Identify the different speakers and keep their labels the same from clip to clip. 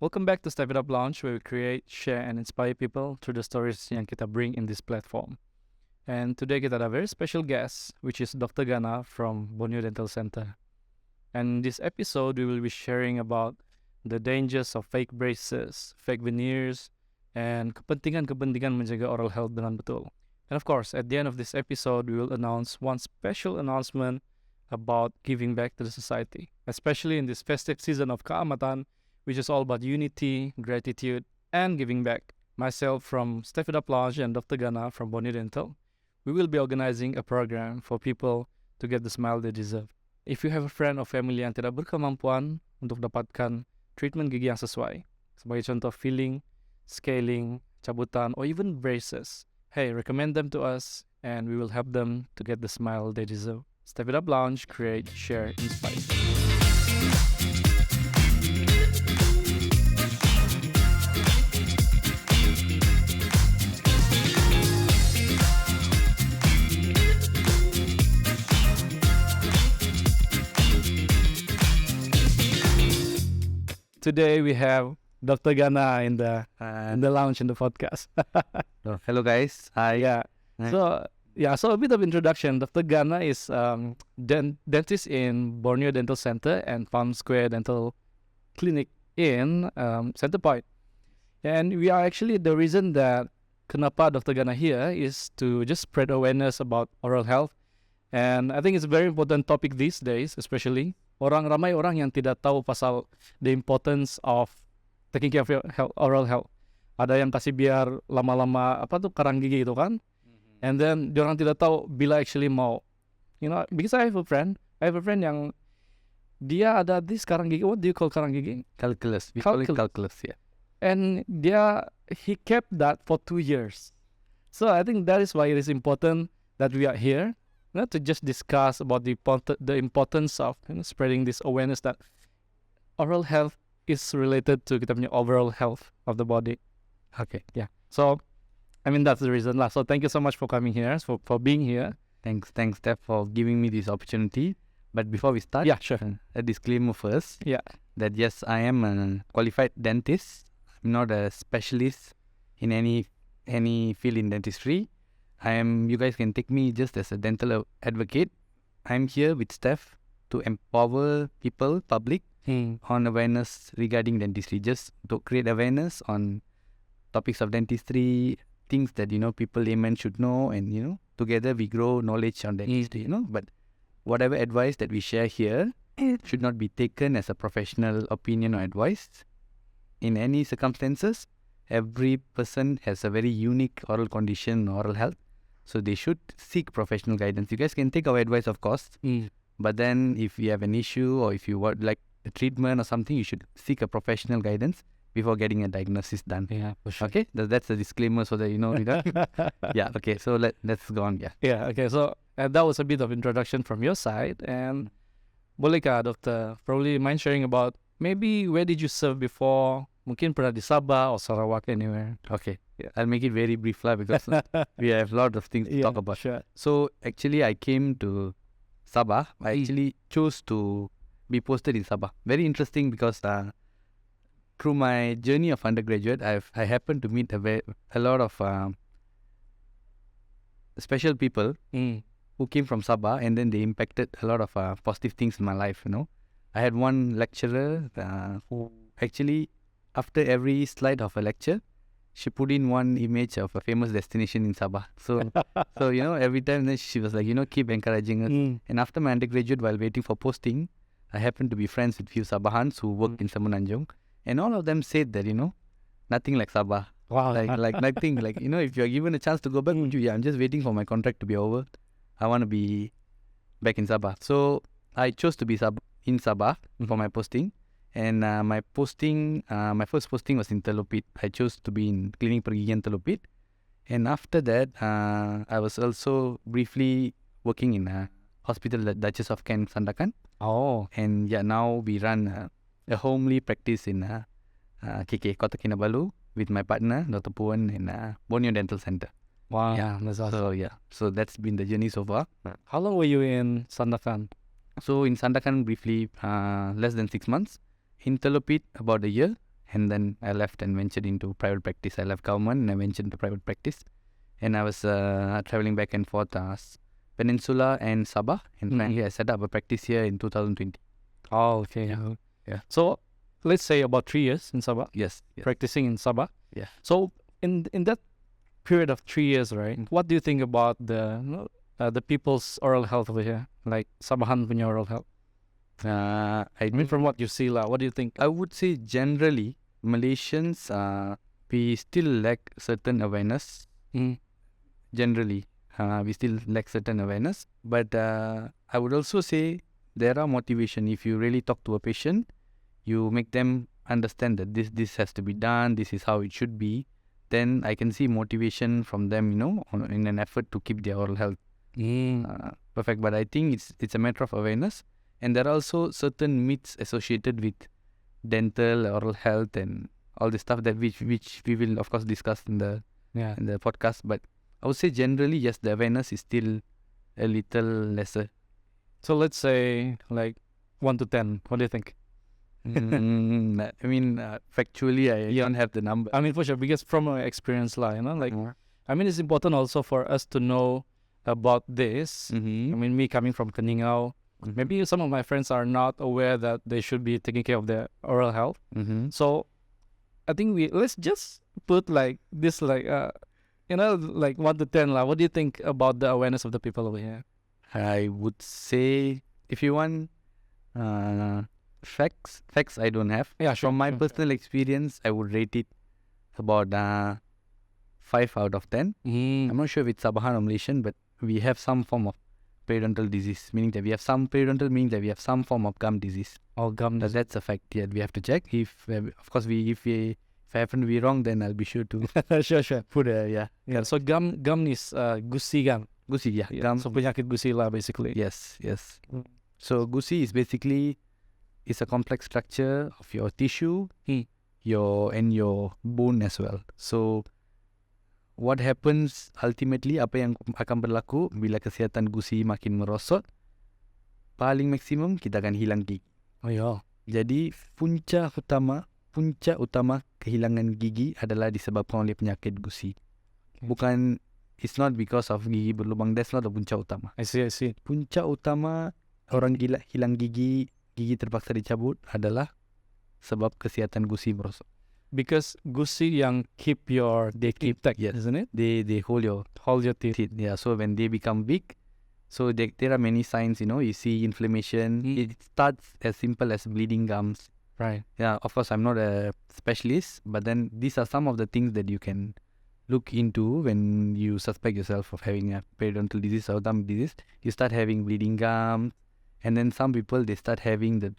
Speaker 1: Welcome back to Step It Up Lounge, where we create, share, and inspire people through the stories yang kita bring in this platform. And today kita ada a very special guest, which is Dr. Ghana from Borneo Dental Centre. And in this episode, we will be sharing about the dangers of fake braces, fake veneers, and kepentingan menjaga oral health dengan betul. And of course, at the end of this episode, we will announce one special announcement about giving back to the society, especially in this festive season of Keamatan, which is all about unity, gratitude, and giving back. Myself from Stef It Up Lounge and Dr. Ghana from Borneo Dental, we will be organizing a program for people to get the smile they deserve. If you have a friend or family yang tidak berkemampuan untuk dapatkan treatment gigi yang sesuai, sebagai contoh filling, scaling, cabutan, or even braces, hey, recommend them to us and we will help them to get the smile they deserve. Step It Up Lounge, create, share, inspire. Today we have Dr. Ghana in the lounge in the podcast.
Speaker 2: Hello guys. Hi.
Speaker 1: Yeah.
Speaker 2: Hi.
Speaker 1: So a bit of introduction. Dr. Ghana is dentist in Borneo Dental Centre and Farm Square Dental Clinic in Center Point. And we are actually, the reason that kenapa Dr. Ghana here is to just spread awareness about oral health. And I think it's a very important topic these days, especially. Ramai orang yang tidak tahu pasal the importance of taking care of your oral health. Ada yang kasih biar lama-lama karang gigi itu kan. And then diorang tidak tahu bila actually mau. You know, because I have a friend yang dia ada this karang gigi. What do you call karang gigi?
Speaker 2: Calculus. We call it calculus, yeah.
Speaker 1: And he kept that for 2 years. So I think that is why it is important that we are here. Not to just discuss about the importance of spreading this awareness that oral health is related to kita punya overall health of the body.
Speaker 2: Okay.
Speaker 1: Yeah. So, I mean, that's the reason lah. So, thank you so much for coming here, for being here.
Speaker 2: Thanks, Stef, for giving me this opportunity. But before we start,
Speaker 1: yeah, sure.
Speaker 2: A disclaimer first.
Speaker 1: Yeah.
Speaker 2: That yes, I am a qualified dentist. I'm not a specialist in any field in dentistry. You guys can take me just as a dental advocate. I'm here with Stef to empower public on awareness regarding dentistry, just to create awareness on topics of dentistry, things that, people laymen should know, and, together we grow knowledge on dentistry, But whatever advice that we share here should not be taken as a professional opinion or advice. In any circumstances, every person has a very unique oral condition, oral health. So they should seek professional guidance. You guys can take our advice, of course. But then if you have an issue or if you want like a treatment or something, you should seek a professional guidance before getting a diagnosis done.
Speaker 1: Yeah, for sure.
Speaker 2: Okay? That's a disclaimer so that you know. Yeah, okay. So let's go on. Yeah.
Speaker 1: Yeah, okay. So that was a bit of introduction from your side. And boleh kah, Doctor, probably mind sharing about maybe where did you serve before? Mungkin pernah di Sabah or Sarawak, anywhere.
Speaker 2: Okay. Yeah. I'll make it very brief because we have a lot of things to talk about.
Speaker 1: Sure.
Speaker 2: So actually I came to Sabah. I actually chose to be posted in Sabah. Very interesting because through my journey of undergraduate, I happened to meet a lot of special people who came from Sabah, and then they impacted a lot of positive things in my life, I had one lecturer who actually, after every slide of a lecture, she put in one image of a famous destination in Sabah. So every time then she was like, keep encouraging us. And after my undergraduate, while waiting for posting, I happened to be friends with few Sabahans who worked in Semenanjung. And all of them said that, nothing like Sabah.
Speaker 1: Wow.
Speaker 2: Like nothing. Like, if you're given a chance to go back, would you? Yeah, I'm just waiting for my contract to be over. I want to be back in Sabah. So I chose to be in Sabah for my posting. And my first posting was in Telopit. I chose to be in Klinik Pergigian Telopit. And after that, I was also briefly working in a hospital, the Duchess of Kent, Sandakan.
Speaker 1: Oh.
Speaker 2: And yeah, now we run a homely practice in KK, Kota Kinabalu, with my partner, Dr. Puan, in Borneo Dental Centre.
Speaker 1: Wow.
Speaker 2: Yeah,
Speaker 1: that's awesome.
Speaker 2: So that's been the journey so far.
Speaker 1: How long were you in Sandakan?
Speaker 2: So in Sandakan, briefly, less than 6 months. In Telopit, about a year. and then I left and ventured into private practice. I left government and I ventured into private practice, and I was traveling back and forth Peninsula and Sabah, and finally I set up a practice here in 2020.
Speaker 1: Oh, okay.
Speaker 2: Yeah.
Speaker 1: So let's say about 3 years in Sabah,
Speaker 2: Yes.
Speaker 1: practicing in Sabah.
Speaker 2: Yeah.
Speaker 1: So in that period of 3 years, right? What do you think about the people's oral health over here, like Sabahan punya oral health?
Speaker 2: I
Speaker 1: I mean, from what you see, what do you think?
Speaker 2: I would say generally Malaysians we still lack certain awareness. Generally, we still lack certain awareness. But I would also say there are motivation. If you really talk to a patient, you make them understand that this has to be done. This is how it should be. Then I can see motivation from them, in an effort to keep their oral health perfect. But I think it's a matter of awareness, and there are also certain myths associated with dental, oral health, and all this stuff that which we will of course discuss in the podcast. But I would say generally, yes, the awareness is still a little lesser.
Speaker 1: So let's say like 1 to 10. What do you think?
Speaker 2: I mean, factually, I don't have the number.
Speaker 1: I mean, for sure, because from my experience, I mean, it's important also for us to know about this. I mean, me coming from Keningau, maybe some of my friends are not aware that they should be taking care of their oral health. So I think let's just put like this, like 1 to 10. What do you think about the awareness of the people over here?
Speaker 2: I would say, if you want facts I don't have.
Speaker 1: Yeah, sure.
Speaker 2: From my personal experience, I would rate it about 5 out of 10. I'm not sure if it's Sabahan or Malaysian, but we have some form of periodontal disease, meaning that we have some periodontal, meaning that we have some form of gum disease.
Speaker 1: Or gum disease.
Speaker 2: That's a fact. Yeah, we have to check. If of course if I happen to be wrong, then I'll be sure to
Speaker 1: sure
Speaker 2: put
Speaker 1: So gum is gusi gum.
Speaker 2: Gusi, yeah. Gum.
Speaker 1: So penyakit gusi lah, basically.
Speaker 2: Yes. So gusi is basically a complex structure of your tissue, your bone as well. So what happens ultimately, apa yang akan berlaku bila kesihatan gusi makin merosot, paling maksimum kita akan hilang gigi.
Speaker 1: Oh ya.
Speaker 2: Jadi punca utama kehilangan gigi adalah disebabkan oleh penyakit gusi. Bukan, it's not because of gigi berlubang. That's not the punca utama.
Speaker 1: I see.
Speaker 2: Punca utama orang hilang gigi terpaksa dicabut adalah sebab kesihatan gusi merosot.
Speaker 1: Because gusi yang keep your teeth,
Speaker 2: yes,
Speaker 1: isn't it?
Speaker 2: They hold your
Speaker 1: teeth.
Speaker 2: Yeah. So when they become big, so there are many signs. You see inflammation. It starts as simple as bleeding gums.
Speaker 1: Right.
Speaker 2: Yeah. Of course, I'm not a specialist, but then these are some of the things that you can look into when you suspect yourself of having a periodontal disease or gum disease. You start having bleeding gums, and then some people they start having the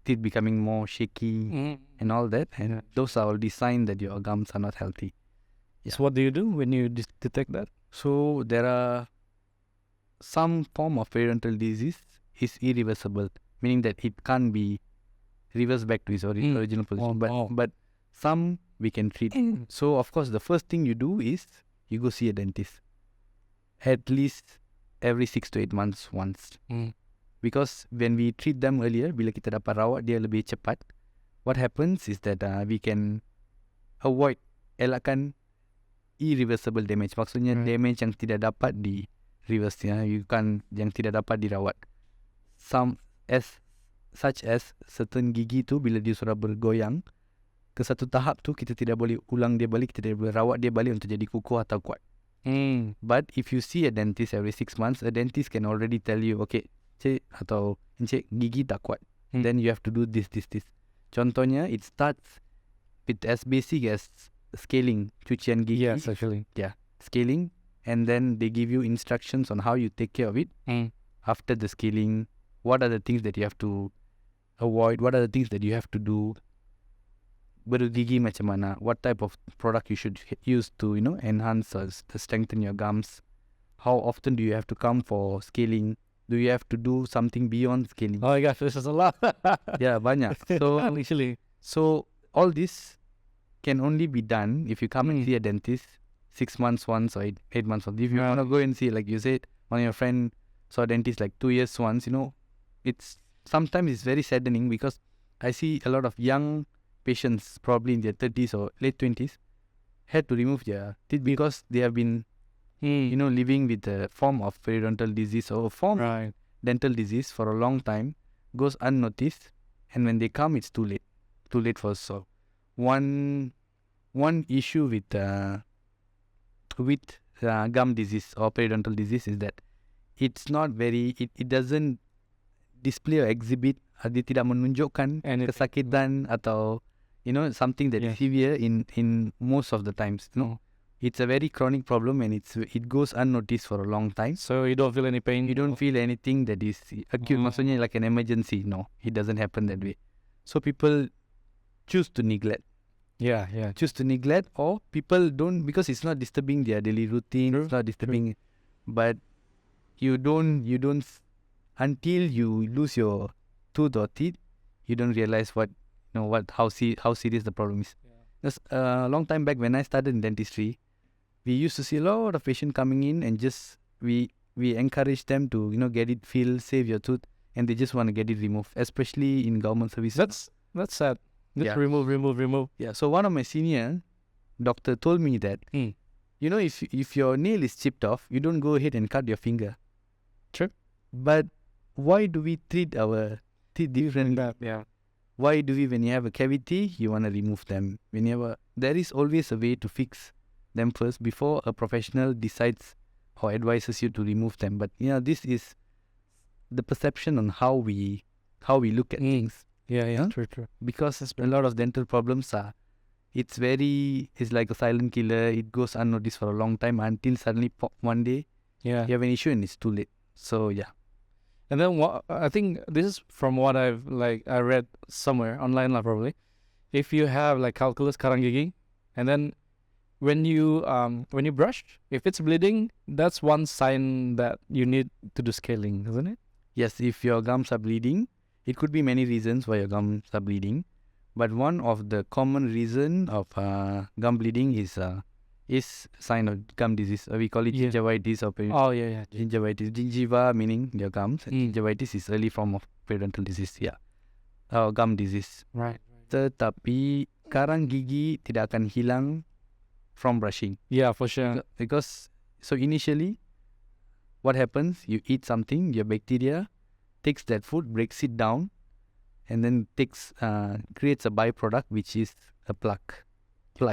Speaker 2: teeth becoming more shaky and all that, and those are all the signs that your gums are not healthy.
Speaker 1: So what do you do when you detect that?
Speaker 2: So there are some form of periodontal disease is irreversible, meaning that it can't be reversed back to its original position. But some we can treat. So of course the first thing you do is you go see a dentist at least every 6 to 8 months once. Because when we treat them earlier, bila kita dapat rawat dia lebih cepat, what happens is that we can elakkan irreversible damage. Maksudnya damage yang tidak dapat di reverse, yang tidak dapat dirawat. Such as certain gigi tu bila dia sudah bergoyang, ke satu tahap tu kita tidak boleh ulang dia balik, kita tidak boleh rawat dia balik untuk jadi kukuh atau kuat. But if you see a dentist every 6 months, a dentist can already tell you, okay, cik atau encik gigi tak kuat. Then you have to do this. Contohnya, it starts with as basic as scaling, cucian gigi.
Speaker 1: Yes, actually.
Speaker 2: Yeah, scaling, and then they give you instructions on how you take care of it. After the scaling, what are the things that you have to avoid? What are the things that you have to do? Bergigi macam mana? What type of product you should use to enhance or to strengthen your gums? How often do you have to come for scaling? Do you have to do something beyond scaling?
Speaker 1: Oh my gosh, this is a lot.
Speaker 2: Yeah, banyak. So
Speaker 1: actually,
Speaker 2: so all this can only be done if you come and see a dentist 6 months once or 8 months once. If you want to go and see, like you said, one of your friend saw a dentist like 2 years once, it's sometimes it's very saddening because I see a lot of young patients, probably in their 30s or late 20s, had to remove their teeth because they have been, living with a form of periodontal disease or a form of dental disease for a long time, goes unnoticed, and when they come, it's too late. Too late for solve. One issue with gum disease or periodontal disease is that it's not very, it doesn't display or exhibit, dia tidak menunjukkan kesakitan atau something that is severe in most of the times. It's a very chronic problem and it goes unnoticed for a long time.
Speaker 1: So you don't feel any pain?
Speaker 2: You don't feel anything that is acute, maksudnya like an emergency. No, it doesn't happen that way. So people choose to neglect. Choose to neglect, or people don't, because it's not disturbing their daily routine. It's not disturbing, but you don't until you lose your tooth or teeth, you don't realize how serious the problem is. Just a long time back when I started in dentistry, we used to see a lot of patients coming in and just we encourage them to get it filled, save your tooth, and they just want to get it removed, especially in government services.
Speaker 1: That's sad. Just remove.
Speaker 2: Yeah. So one of my senior doctor told me that if your nail is chipped off, you don't go ahead and cut your finger.
Speaker 1: True.
Speaker 2: But why do we treat our teeth differently? Why do we, when you have a cavity, you want to remove them? There is always a way to fix them first before a professional decides or advises you to remove them. But this is the perception on how we look at things.
Speaker 1: True.
Speaker 2: Because a lot of dental problems it's like a silent killer. It goes unnoticed for a long time until suddenly one day you have an issue and it's too late. So
Speaker 1: and then I think this is from what I read somewhere online probably. If you have like calculus karang gigi, and then when you brush, if it's bleeding, that's one sign that you need to do scaling, isn't it?
Speaker 2: Yes, if your gums are bleeding, it could be many reasons why your gums are bleeding, but one of the common reason of gum bleeding is sign of gum disease. We call it gingivitis or gingivitis. Gingiva meaning your gums, and gingivitis is early form of periodontal disease. Gum disease.
Speaker 1: Right.
Speaker 2: Tetapi karang gigi tidak akan hilang from brushing.
Speaker 1: Yeah, for sure.
Speaker 2: Because initially, what happens? You eat something, your bacteria takes that food, breaks it down, and then creates a byproduct which is a plaque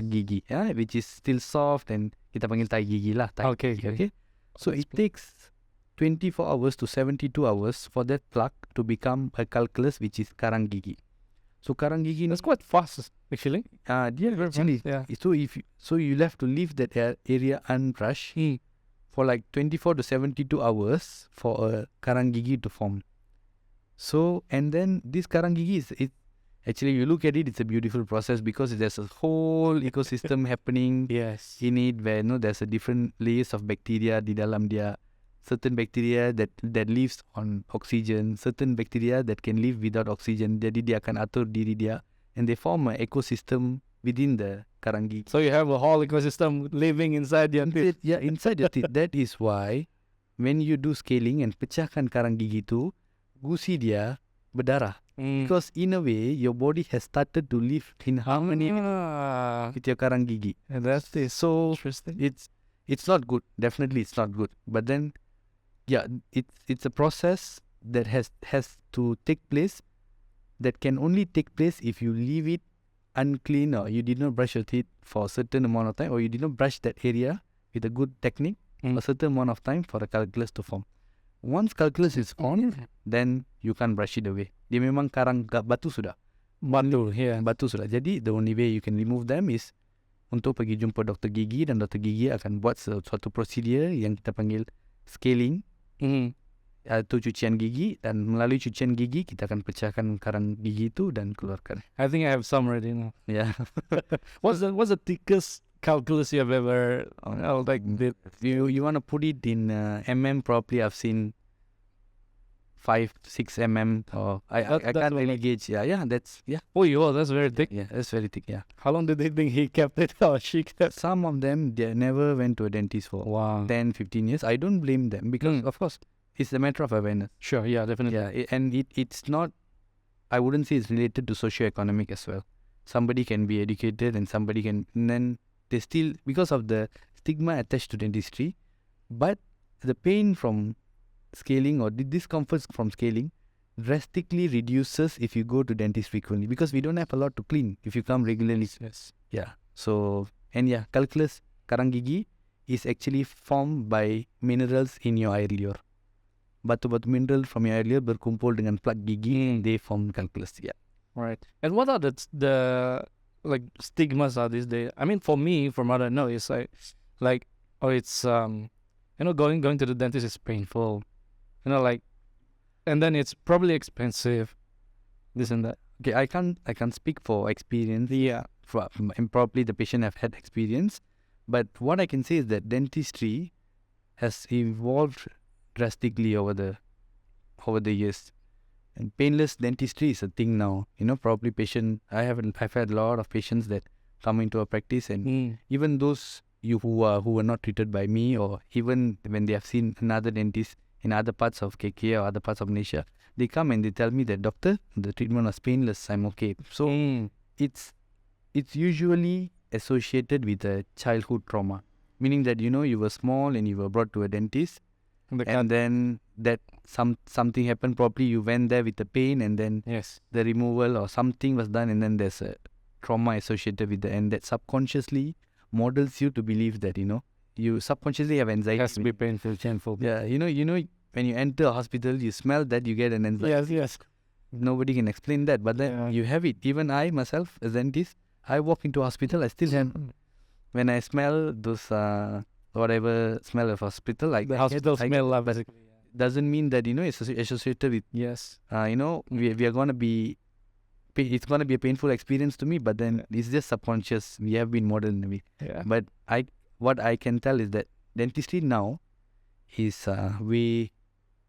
Speaker 2: gigi, which is still soft, and kita panggil tai gigi lah. Okay. So it takes 24 hours to 72 hours for that plaque to become a calculus, which is karang gigi. So karang gigi,
Speaker 1: that's quite fast actually.
Speaker 2: Actually. So you have to leave that area unbrushed for like 24 to 72 hours for a karang gigi to form. So, and then this karang gigi actually, you look at it, it's a beautiful process because there's a whole ecosystem happening in it, where there's a different layers of bacteria di dalam dia. Certain bacteria that lives on oxygen, certain bacteria that can live without oxygen. Jadi dia akan atur diri dia, and they form an ecosystem within the karang gigi.
Speaker 1: So you have a whole ecosystem living inside your teeth.
Speaker 2: Inside your teeth. That is why when you do scaling and pecahkan karang gigi tu, gusi dia berdarah. Because in a way, your body has started to live in harmony with your karang gigi.
Speaker 1: And that's so interesting.
Speaker 2: It's not good. Definitely it's not good. But then, it's a process that has to take place, that can only take place if you leave it unclean, or you did not brush your teeth for a certain amount of time, or you did not brush that area with a good technique a certain amount of time for the calculus to form. Once calculus is on, then you can't brush it away. Dia memang karang batu sudah. Batu sudah. Jadi the only way you can remove them is untuk pergi jumpa doktor gigi, dan doktor gigi akan buat suatu prosedur yang kita panggil scaling, atau cucian gigi, dan melalui cucian gigi kita akan pecahkan karang gigi itu dan keluarkan.
Speaker 1: I think I have some already now.
Speaker 2: Yeah.
Speaker 1: What's the thickest calculus you have ever did?
Speaker 2: You want to put it in probably I've seen 5-6 or I can't really gauge. That's
Speaker 1: very thick.
Speaker 2: Yeah, that's very thick. Yeah.
Speaker 1: How long did they think he kept it or she kept?
Speaker 2: Some of them, they never went to a dentist for 10-15 years. I don't blame them, because of course it's a matter of awareness.
Speaker 1: Sure, yeah, definitely.
Speaker 2: Yeah, and it's not I wouldn't say it's related to socioeconomic as well. Somebody can be educated and somebody can, and then they still, because of the stigma attached to dentistry, but the pain from scaling or the discomfort from scaling drastically reduces if you go to dentist frequently, because we don't have a lot to clean if you come regularly.
Speaker 1: Yes.
Speaker 2: Yeah. So, and yeah, calculus karang gigi is actually formed by minerals in your air liur. Batu-batu mineral from your air liur berkumpul dengan plug gigi, they form calculus. Yeah.
Speaker 1: Right. And what are the like stigmas are these days? I mean, for me, from what I know, it's like oh, it's going to the dentist is painful, like, and then it's probably expensive, this and that.
Speaker 2: Okay, I can't speak for experience.
Speaker 1: Yeah.
Speaker 2: And probably the patient have had experience, but what I can say is that dentistry has evolved drastically over the years, and painless dentistry is a thing now. Probably I've had a lot of patients that come into a practice, and even those who were not treated by me, or even when they have seen another dentist in other parts of KK or other parts of Malaysia, they come and they tell me that, doctor, the treatment was painless, I'm okay. So it's usually associated with a childhood trauma, meaning that you were small and you were brought to a dentist, and then that something happened. Probably you went there with the pain, and then
Speaker 1: yes,
Speaker 2: the removal or something was done, and then there's a trauma associated with and that subconsciously models you to believe that you subconsciously have anxiety.
Speaker 1: It has to be painful.
Speaker 2: Yeah, when you enter a hospital, you smell that, you get an anxiety.
Speaker 1: Yes.
Speaker 2: Nobody can explain that, but then you have it. Even I myself, as a dentist, I walk into a hospital, I still have, when I smell those whatever smell of hospital, like
Speaker 1: the hospital smell, basically.
Speaker 2: Doesn't mean that it's associated with.
Speaker 1: Yes.
Speaker 2: We are gonna be. It's gonna be a painful experience to me, but then it's just subconscious. We have been modeled in it.
Speaker 1: Yeah.
Speaker 2: But what I can tell is that dentistry now is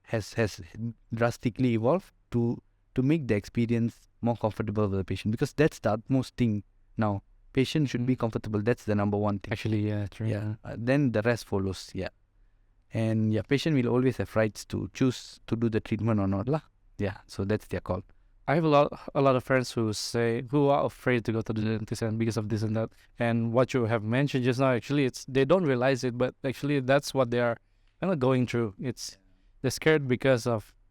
Speaker 2: has drastically evolved to make the experience more comfortable for the patient, because that's the utmost thing now. Patient should be comfortable. That's the number one thing.
Speaker 1: Actually, yeah, true.
Speaker 2: Yeah. Then the rest follows. Yeah. And patient will always have rights to choose to do the treatment or not lah. Yeah. So that's their call.
Speaker 1: I have a lot of friends who are afraid to go to the dentist, and because of this and that. And what you have mentioned just now, actually, they don't realize it, but actually that's what they are kind of going through. They're scared because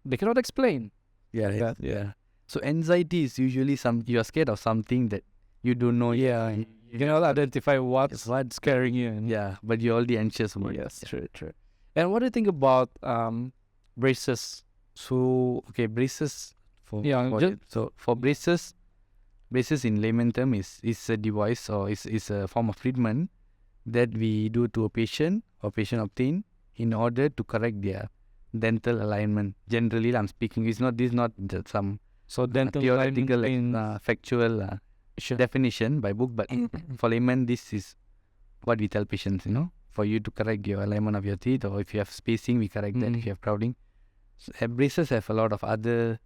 Speaker 1: they cannot explain.
Speaker 2: Yeah. So anxiety is usually you are scared of something that you don't know.
Speaker 1: Yeah. You cannot identify what's scaring you.
Speaker 2: Yeah, but you're already anxious about it.
Speaker 1: Yes, true. And what do you think about braces?
Speaker 2: So braces. For braces in layman term is a device, or is a form of treatment that we do to a patient or patient obtain in order to correct their dental alignment. Generally, I'm speaking. This is not some
Speaker 1: dental
Speaker 2: theoretical factual definition by book, but for layman, this is what we tell patients. For you to correct your alignment of your teeth, or if you have spacing, we correct that. If you have crowding, braces have a lot of other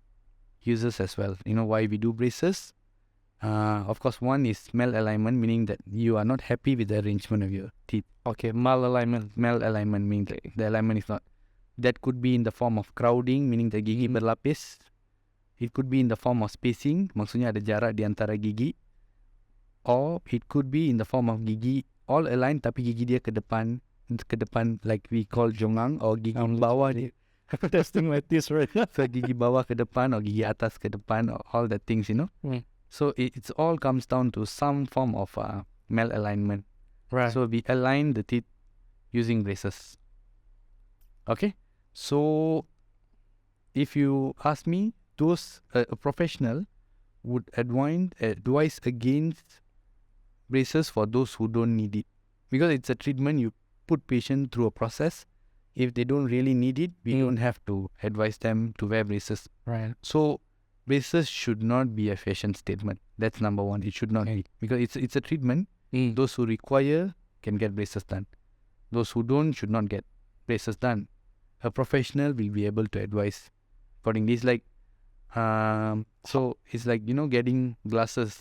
Speaker 2: uses as well. Why we do braces? Of course, one is malalignment, meaning that you are not happy with the arrangement of your teeth.
Speaker 1: Okay, malalignment.
Speaker 2: Malalignment means the alignment is not. That could be in the form of crowding, meaning the gigi berlapis. It could be in the form of spacing, maksudnya ada jarak di antara gigi. Or it could be in the form of gigi all aligned tapi gigi dia ke depan, like we call jongang, or gigi bawah dia.
Speaker 1: Testing like this, right?
Speaker 2: So gigi bawah ke depan or gigi atas ke depan, or all the things, So it's all comes down to some form of malalignment.
Speaker 1: Right.
Speaker 2: So we align the teeth using braces. Okay. So if you ask me, a professional would advise against braces for those who don't need it, because it's a treatment you put patient through a process. If they don't really need it, we don't have to advise them to wear braces.
Speaker 1: Right.
Speaker 2: So braces should not be a fashion statement. That's number one. It should not be, because it's a treatment. Those who require can get braces done. Those who don't should not get braces done. A professional will be able to advise accordingly. It's like getting glasses.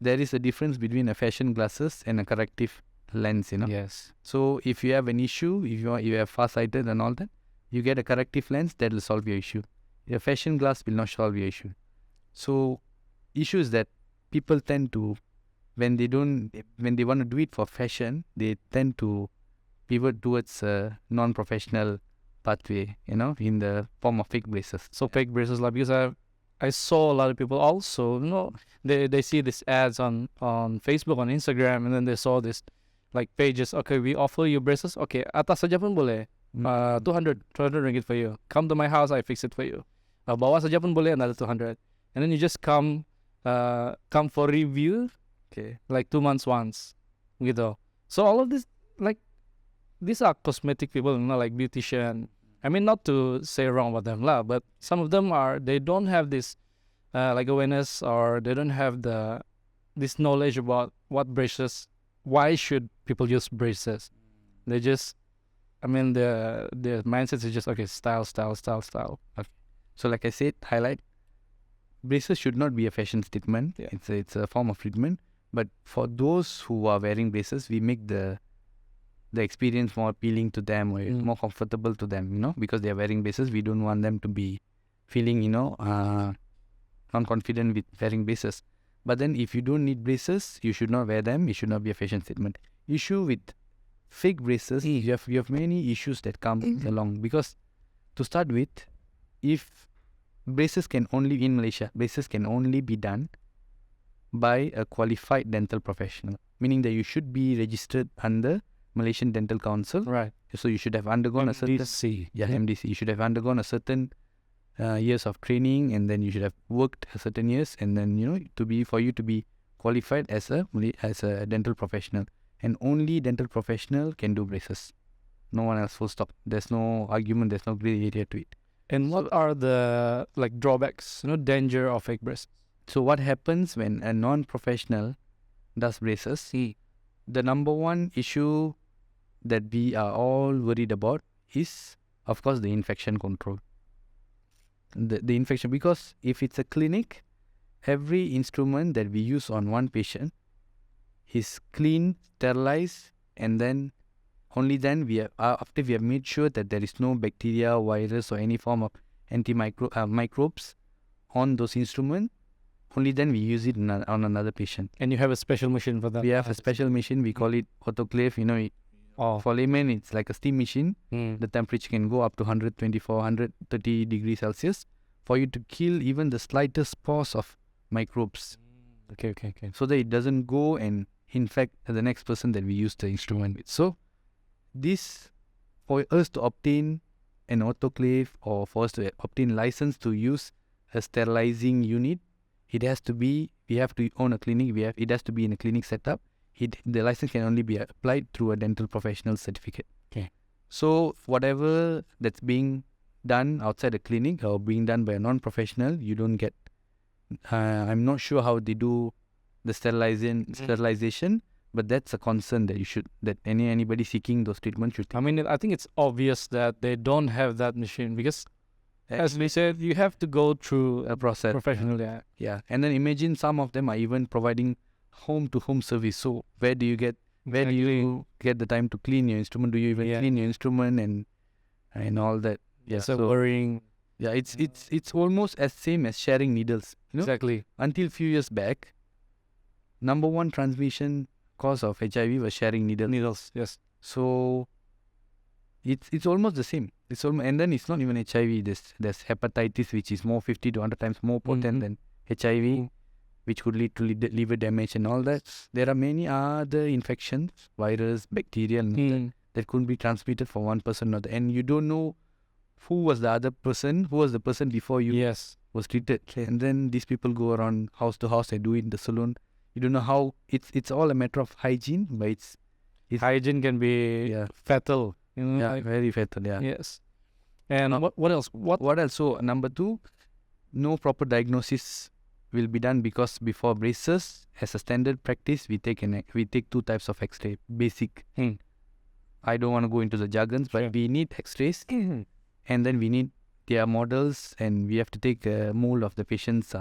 Speaker 2: There is a difference between a fashion glasses and a corrective lens,
Speaker 1: Yes.
Speaker 2: So if you have an issue, if you have far-sighted and all that, you get a corrective lens that will solve your issue. A fashion glass will not solve your issue. So issue is that people tend to, when they want to do it for fashion, they tend to pivot towards a non-professional pathway, in the form of fake braces.
Speaker 1: So fake braces, like, because I saw a lot of people also, they see these ads on Facebook, on Instagram, and then they saw this like pages. Okay, we offer you braces. Okay, atas saja pun boleh. 200 ringgit for you. Come to my house, I fix it for you. Bawah saja pun boleh, another 200. And then you just come for review. Okay, like 2 months once, gitu. So all of this, like, these are cosmetic people, like beautician. I mean, not to say wrong about them lah, but some of them they don't have this like awareness, or they don't have this knowledge about what braces. Why should people use braces? They just, I mean, the mindset is just, okay, style.
Speaker 2: Okay. So like I said, highlight, braces should not be a fashion statement.
Speaker 1: Yeah.
Speaker 2: It's a form of treatment. But for those who are wearing braces, we make the experience more appealing to them, or more comfortable to them, because they are wearing braces. We don't want them to be feeling, non-confident with wearing braces. But then if you don't need braces, you should not wear them. It should not be a fashion statement. Issue with fake braces, you have many issues that come along. Because to start with, if braces can only, in Malaysia, braces can only be done by a qualified dental professional, meaning that you should be registered under Malaysian Dental Council.
Speaker 1: Right.
Speaker 2: So you should have undergone a certain MDC. You should have undergone a certain years of training, and then you should have worked a certain years, and then for you to be qualified as a dental professional. And only dental professional can do braces. No one else. Full stop. There's no argument. There's no gray area to it.
Speaker 1: And what are the drawbacks, danger of fake braces?
Speaker 2: So what happens when a non-professional does braces? The number one issue that we are all worried about is, of course, the infection control. The infection, because if it's a clinic, every instrument that we use on one patient is clean, sterilized, and then only then after we have made sure that there is no bacteria, virus, or any form of microbes on those instruments, only then we use it on another patient.
Speaker 1: And you have a special machine for that?
Speaker 2: We have a special machine. We call it autoclave. For layman, it's like a steam machine. The temperature can go up to 124, 130 degrees Celsius for you to kill even the slightest spores of microbes.
Speaker 1: Okay.
Speaker 2: So that it doesn't go and infect the next person that we use the instrument with. So this, for us to obtain an autoclave, or for us to obtain license to use a sterilizing unit, we have to own a clinic. It has to be in a clinic setup. The license can only be applied through a dental professional certificate.
Speaker 1: Okay.
Speaker 2: So whatever that's being done outside the clinic or being done by a non-professional, you don't get. I'm not sure how they do the sterilization, but that's a concern that anybody seeking those treatments should take.
Speaker 1: I mean, I think it's obvious that they don't have that machine, because, as we said, you have to go through
Speaker 2: a process.
Speaker 1: Professional,
Speaker 2: yeah. And then imagine some of them are even providing home-to-home service. So where do you get the time to clean your instrument? Do you even clean your instrument and all that? Yeah.
Speaker 1: So worrying.
Speaker 2: Yeah, it's almost as same as sharing needles.
Speaker 1: Exactly.
Speaker 2: Until a few years back, number one transmission cause of HIV was sharing needles.
Speaker 1: Yes.
Speaker 2: So it's almost the same. And then it's not even HIV. There's hepatitis, which is 50 to 100 times more potent than HIV, which could lead to liver damage and all that. There are many other infections, virus, bacteria, that could be transmitted from one person to another. And you don't know who was the person before you was treated. And then these people go around house to house and do it in the salon. You don't know how. It's all a matter of hygiene, but it's
Speaker 1: hygiene can be fatal.
Speaker 2: Very fatal. Yeah.
Speaker 1: Yes. And what else?
Speaker 2: What else? So number 2, no proper diagnosis will be done, because before braces, as a standard practice, we take 2 types of X-ray. Basic. I don't want to go into the jargons, but we need X-rays, and then we need their models, and we have to take a mold of the patient's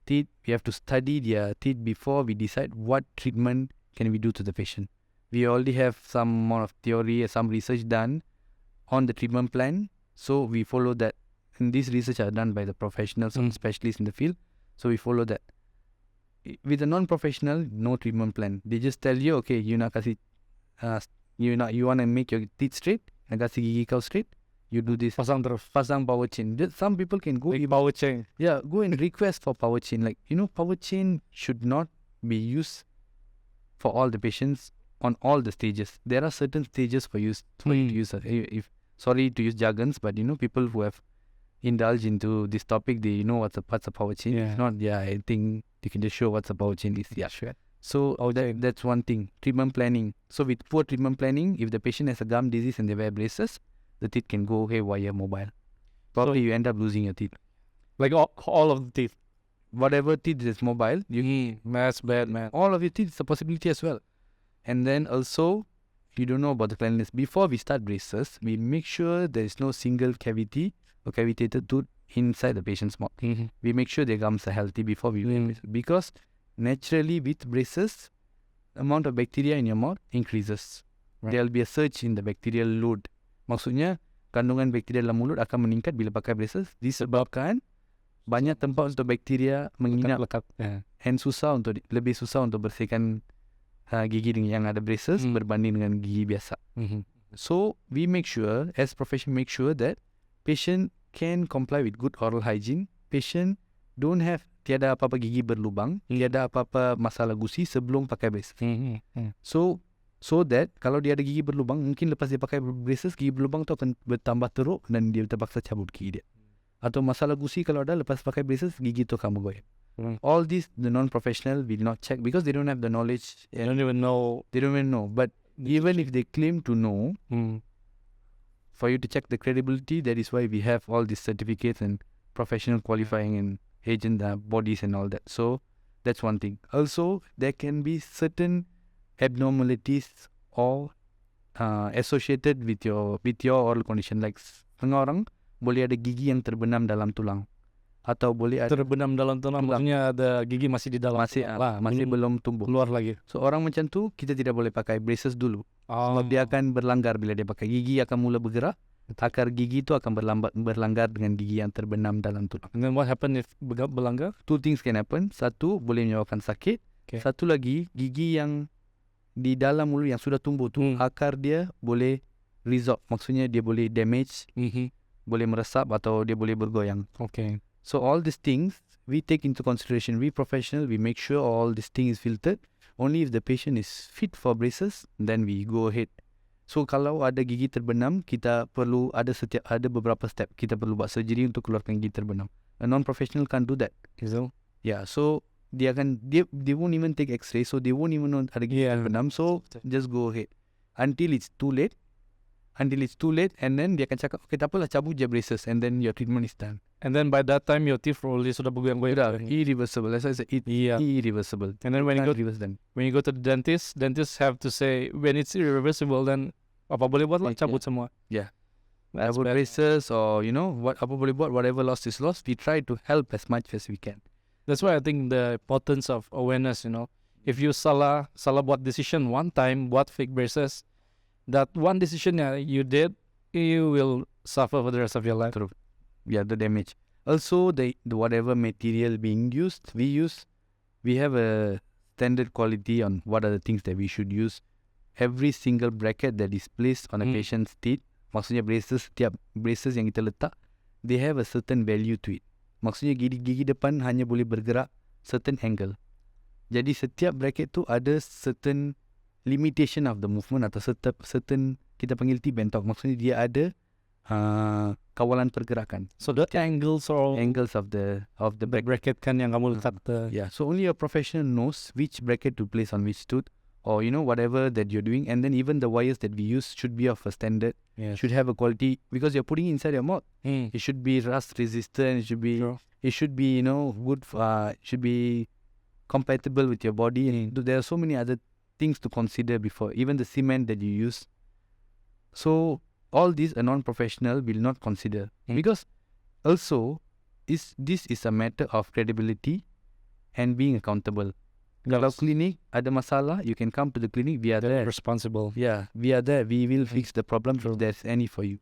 Speaker 2: teeth. We have to study their teeth before we decide what treatment can we do to the patient. We already have some amount of theory, some research done on the treatment plan, so we follow that. And these research are done by the professionals and specialists in the field. So we follow that. With a non-professional, no treatment plan. They just tell you, okay, you nak kasi, you want to make your teeth straight, nak kasi gigi kau straight, you do this.
Speaker 1: Pasang terus.
Speaker 2: Pasang power chain. Some people can go.
Speaker 1: Big power chain.
Speaker 2: Yeah, go and request for power chain. Like, power chain should not be used for all the patients on all the stages. There are certain stages for you to use. Sorry to use jargons, but people who have indulged into this topic, they know what's a power chain.
Speaker 1: Yeah.
Speaker 2: If not, I think you can just show what's a power chain is. Yeah,
Speaker 1: Sure.
Speaker 2: So that's one thing. Treatment planning. So with poor treatment planning, if the patient has a gum disease and they wear braces, the teeth can go haywire mobile. Probably you end up losing your teeth.
Speaker 1: Like all of the teeth.
Speaker 2: Whatever teeth is mobile,
Speaker 1: That's bad, man.
Speaker 2: all of your teeth is a possibility as well. And then also, you don't know about the cleanliness. Before we start braces, we make sure there is no single cavity or cavitated tooth inside the patient's mouth. We make sure their gums are healthy before we do braces. Because naturally with braces, the amount of bacteria in your mouth increases.
Speaker 1: Right.
Speaker 2: There will be a surge in the bacterial load. Maksudnya, kandungan bakteria dalam mulut akan meningkat bila pakai braces disebabkan banyak tempat untuk bakteria menginap
Speaker 1: Lekat. Yeah.
Speaker 2: and lebih susah untuk bersihkan gigi yang ada braces berbanding dengan gigi biasa. So we make sure, as profession, make sure that patient can comply with good oral hygiene. Patient don't have tiada apa-apa gigi berlubang, tiada apa-apa masalah gusi sebelum pakai braces. So that kalau dia ada gigi berlubang, mungkin lepas dia pakai braces, gigi berlubang tu akan bertambah teruk dan dia terpaksa cabut gigi dia. Atau masalah gusi kalau ada lepas pakai braces, gigi tu akan bergoyang. All this the non-professional will not check because they don't have the knowledge.
Speaker 1: They don't even know.
Speaker 2: But even if they claim to know, for you to check the credibility, that is why we have all these certificates and professional qualifying and agent bodies and all that. So that's one thing. Also, there can be certain abnormalities or associated with your oral condition. Like setengah orang boleh ada gigi yang terbenam dalam tulang, atau boleh ada
Speaker 1: Terbenam dalam tulang, maksudnya ada gigi masih di dalam.
Speaker 2: masih belum tumbuh.
Speaker 1: Keluar lagi.
Speaker 2: So orang macam tu kita tidak boleh pakai braces dulu. Sebab dia akan berlanggar bila dia pakai. Gigi akan mula bergerak. Akar gigi tu akan berlanggar dengan gigi yang terbenam dalam tulang.
Speaker 1: And then what happen if berlanggar?
Speaker 2: Two things can happen. Satu, boleh menyebabkan sakit.
Speaker 1: Okay.
Speaker 2: Satu lagi, gigi yang di dalam mulut yang sudah tumbuh tu, akar dia boleh resorb. Maksudnya dia boleh damage, boleh meresap atau dia boleh bergoyang.
Speaker 1: Okay.
Speaker 2: So all these things we take into consideration. We professional, we make sure all these things is filtered. Only if the patient is fit for braces, then we go ahead. So kalau ada gigi terbenam, kita perlu ada beberapa step. Kita perlu buat surgery untuk keluarkan gigi terbenam. A non-professional can't do that.
Speaker 1: So
Speaker 2: Yeah, so they won't even take X-ray, so they won't even know ada gigi terbenam. So just go ahead until it's too late. And then dia akan cakap, okay, tak apalah, cabut je braces, and then your treatment is done.
Speaker 1: and then by that time your teeth probably sudah bergoyang-goyang.
Speaker 2: Irreversible. That's why I said irreversible.
Speaker 1: And then when you go to the dentist have to say when it's irreversible, then apa boleh buat lah, cabut semua.
Speaker 2: Yeah.
Speaker 1: That's
Speaker 2: Cabut
Speaker 1: bad.
Speaker 2: braces, or apa boleh buat, whatever lost is lost. We try to help as much as we can.
Speaker 1: That's why I think the importance of awareness, if you salah buat decision one time, buat fake braces, that one decision you did, you will suffer for the rest of your life.
Speaker 2: True. Yeah, the damage. Also, the whatever material being used, we have a standard quality on what are the things that we should use. Every single bracket that is placed on a patient's teeth, maksudnya setiap braces yang kita letak, they have a certain value to it. Maksudnya gigi depan hanya boleh bergerak certain angle. Jadi setiap bracket tu ada certain limitation of the movement atau certain kita panggil tip and talk. Maksudnya dia ada kawalan pergerakan.
Speaker 1: So the angles or
Speaker 2: Angles of the
Speaker 1: bracket kan yang kamu letak.
Speaker 2: Yeah, so only a professional knows which bracket to place on which tooth, or whatever that you're doing. And then even the wires that we use should be of a standard.
Speaker 1: Yes.
Speaker 2: Should have a quality, because you're putting it inside your mouth. It should be rust resistant. It should be good. Should be compatible with your body. And there are so many other things to consider before, even the cement that you use. So all these a non-professional will not consider, because also this is a matter of credibility and being accountable. Kalau klinik ada masalah, you can come to the clinic. We are there.
Speaker 1: Responsible.
Speaker 2: Yeah, we are there. We will fix the problem if there's any for you.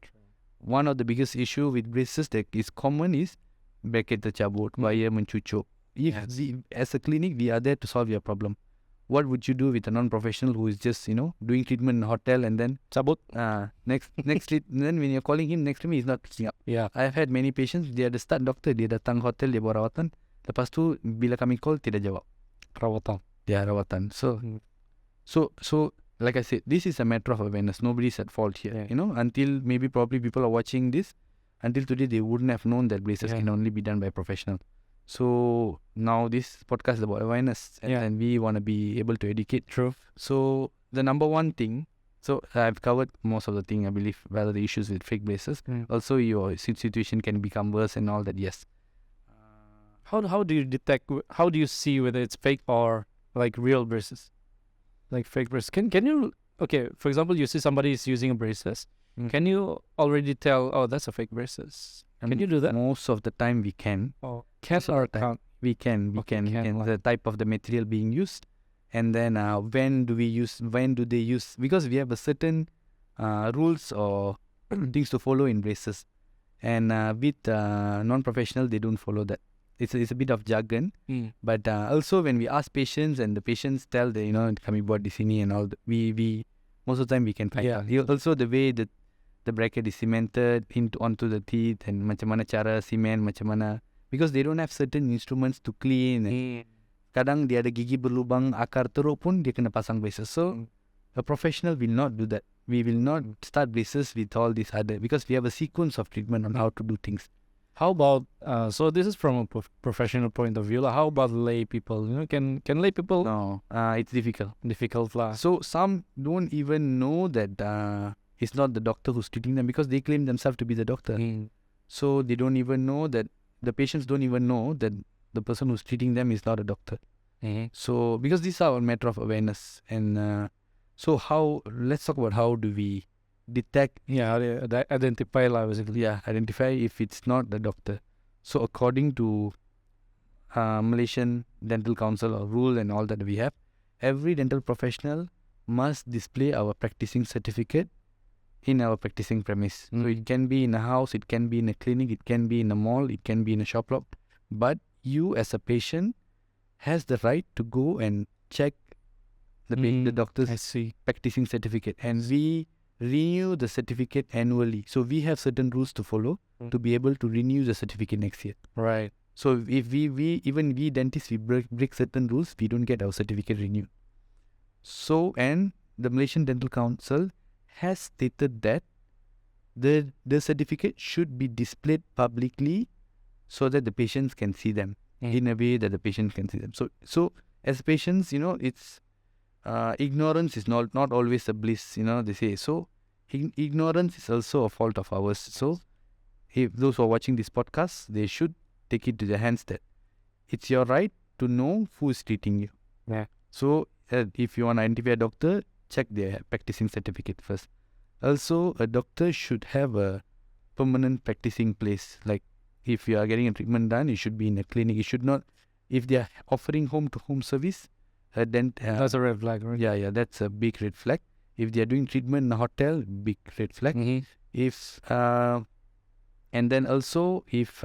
Speaker 2: One of the biggest issue with braces that is common is bracket tercabut, wire mencucuk. if as a clinic, we are there to solve your problem. What would you do with a non-professional who is just, doing treatment in a hotel and then
Speaker 1: Cabut.
Speaker 2: then when you're calling him, next to me, he's not picking up.
Speaker 1: Yeah.
Speaker 2: I've had many patients, dia ada start doctor, dia datang hotel, dia buat rawatan. Lepas tu, bila kami call, tidak jawab.
Speaker 1: Rawatan.
Speaker 2: Dia rawatan. So, like I said, this is a matter of awareness. Nobody's at fault here.
Speaker 1: Yeah.
Speaker 2: Until maybe probably people are watching this, until today, they wouldn't have known that braces can only be done by professional. So now this podcast is about awareness, and we want to be able to educate.
Speaker 1: True.
Speaker 2: So the number one thing, so I've covered most of the thing, I believe, rather the issues with fake braces. Also, your situation can become worse and all that. Yes.
Speaker 1: How do you detect? How do you see whether it's fake or like real braces, like fake braces? Can you? Okay, for example, you see somebody is using a braces. Can you already tell? Oh, that's a fake braces. Can you do that?
Speaker 2: Most of the time we can.
Speaker 1: Oh, can or can't?
Speaker 2: We can. The type of the material being used, and then when do they use? Because we have a certain rules or things to follow in braces, and with non-professional they don't follow that. It's a bit of jargon, but also when we ask patients and the patients tell the kami buat di sini and all, we most of the time we can find out. Also the way that the bracket is cemented onto the teeth, and macam mana cara cement, macam mana, because they don't have certain instruments to clean. Kadang dia ada gigi berlubang, akar teruk pun dia kena pasang braces. So a professional will not do that. We will not start braces with all these other, because we have a sequence of treatment on how to do things.
Speaker 1: How about so this is from a professional point of view. How about lay people? Can lay people?
Speaker 2: No, it's difficult.
Speaker 1: Difficult.
Speaker 2: So some don't even know that it's not the doctor who's treating them, because they claim themselves to be the doctor. So they don't even know that, the patients don't even know that the person who's treating them is not a doctor. So because these are a matter of awareness, and so let's talk about how do we detect,
Speaker 1: identify basically.
Speaker 2: Identify if it's not the doctor. So according to Malaysian Dental Council or rule and all that we have, every dental professional must display our practicing certificate in our practicing premise. So it can be in a house, it can be in a clinic, it can be in a mall, it can be in a shop lot. But you as a patient has the right to go and check the doctor's practicing certificate. And we renew the certificate annually. So we have certain rules to follow to be able to renew the certificate next year.
Speaker 1: Right.
Speaker 2: So if we dentists, we break certain rules, we don't get our certificate renewed. So, and the Malaysian Dental Council has stated that the certificate should be displayed publicly so that the patients can see them in a way that the patient can see them. So as patients, it's ignorance is not always a bliss, they say. So ignorance is also a fault of ours. So if those who are watching this podcast, they should take it to their hands that it's your right to know who is treating you. So if you want to identify a doctor, check their practicing certificate first. Also, a doctor should have a permanent practicing place. Like if you are getting a treatment done, it should be in a clinic. It should not, if they are offering home-to-home service,
Speaker 1: that's a red flag, right?
Speaker 2: Yeah, that's a big red flag. If they are doing treatment in a hotel, big red flag. If and then also if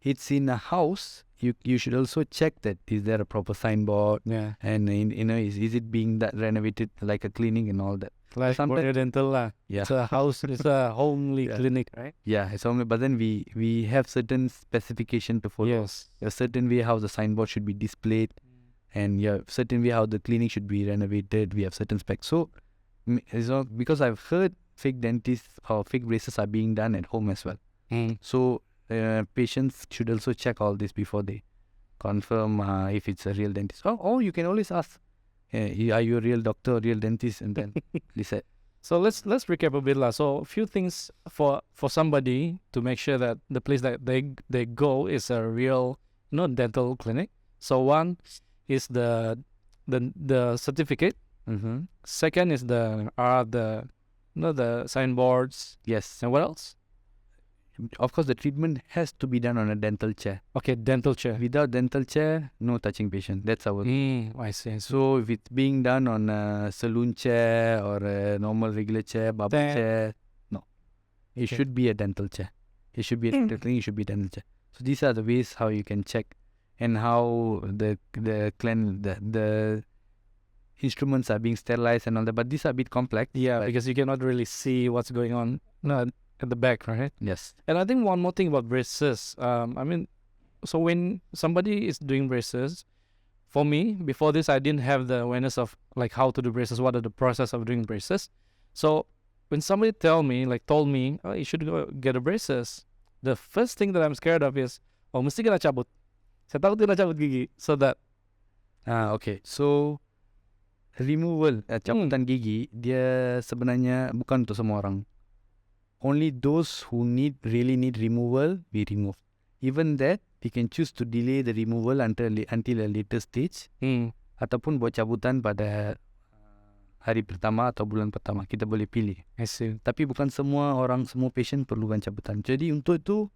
Speaker 2: it's in a house, you should also check that is there a proper signboard, and is it being renovated like a clinic and all that.
Speaker 1: Like Borneo Dental it's a house, it's a homely clinic, right?
Speaker 2: It's homely, but then we have certain specification to follow.
Speaker 1: Yes.
Speaker 2: A certain way how the signboard should be displayed, and certain way how the clinic should be renovated. We have certain specs. So because I've heard fake dentists or fake braces are being done at home as well. So patients should also check all this before they confirm if it's a real dentist. Or you can always ask, are you a real doctor or real dentist? And then decide.
Speaker 1: So let's recap a bit. So a few things for somebody to make sure that the place that they go is a real dental clinic. So one is the certificate. Second is the signboards.
Speaker 2: Yes.
Speaker 1: And what else?
Speaker 2: Of course, the treatment has to be done on a dental chair.
Speaker 1: Okay, dental chair.
Speaker 2: Without dental chair, no touching patient. That's our.
Speaker 1: I see.
Speaker 2: So if it's being done on a saloon chair or a normal regular chair, barber chair, no. It should be a dental chair. It should be a dental clinic. It should be a dental chair. So these are the ways how you can check. and how the instruments are being sterilized and all that. But these are a bit complex.
Speaker 1: Yeah, because you cannot really see what's going on at the back, right?
Speaker 2: Yes.
Speaker 1: And I think one more thing about braces. So when somebody is doing braces, for me, before this, I didn't have the awareness of like how to do braces, what are the process of doing braces. So when somebody told me, oh, you should go get a braces, the first thing that I'm scared of is, oh, mesti kena cabut. Saya takut kena cabut gigi. So that.
Speaker 2: Okay. So removal, cabutan gigi, dia sebenarnya bukan untuk semua orang. Only those who really need removal, we remove. Even that, we can choose to delay the removal until a later stage. Ataupun buat cabutan pada hari pertama atau bulan pertama. Kita boleh pilih.
Speaker 1: I see.
Speaker 2: Tapi bukan semua patient perlukan cabutan. Jadi untuk itu,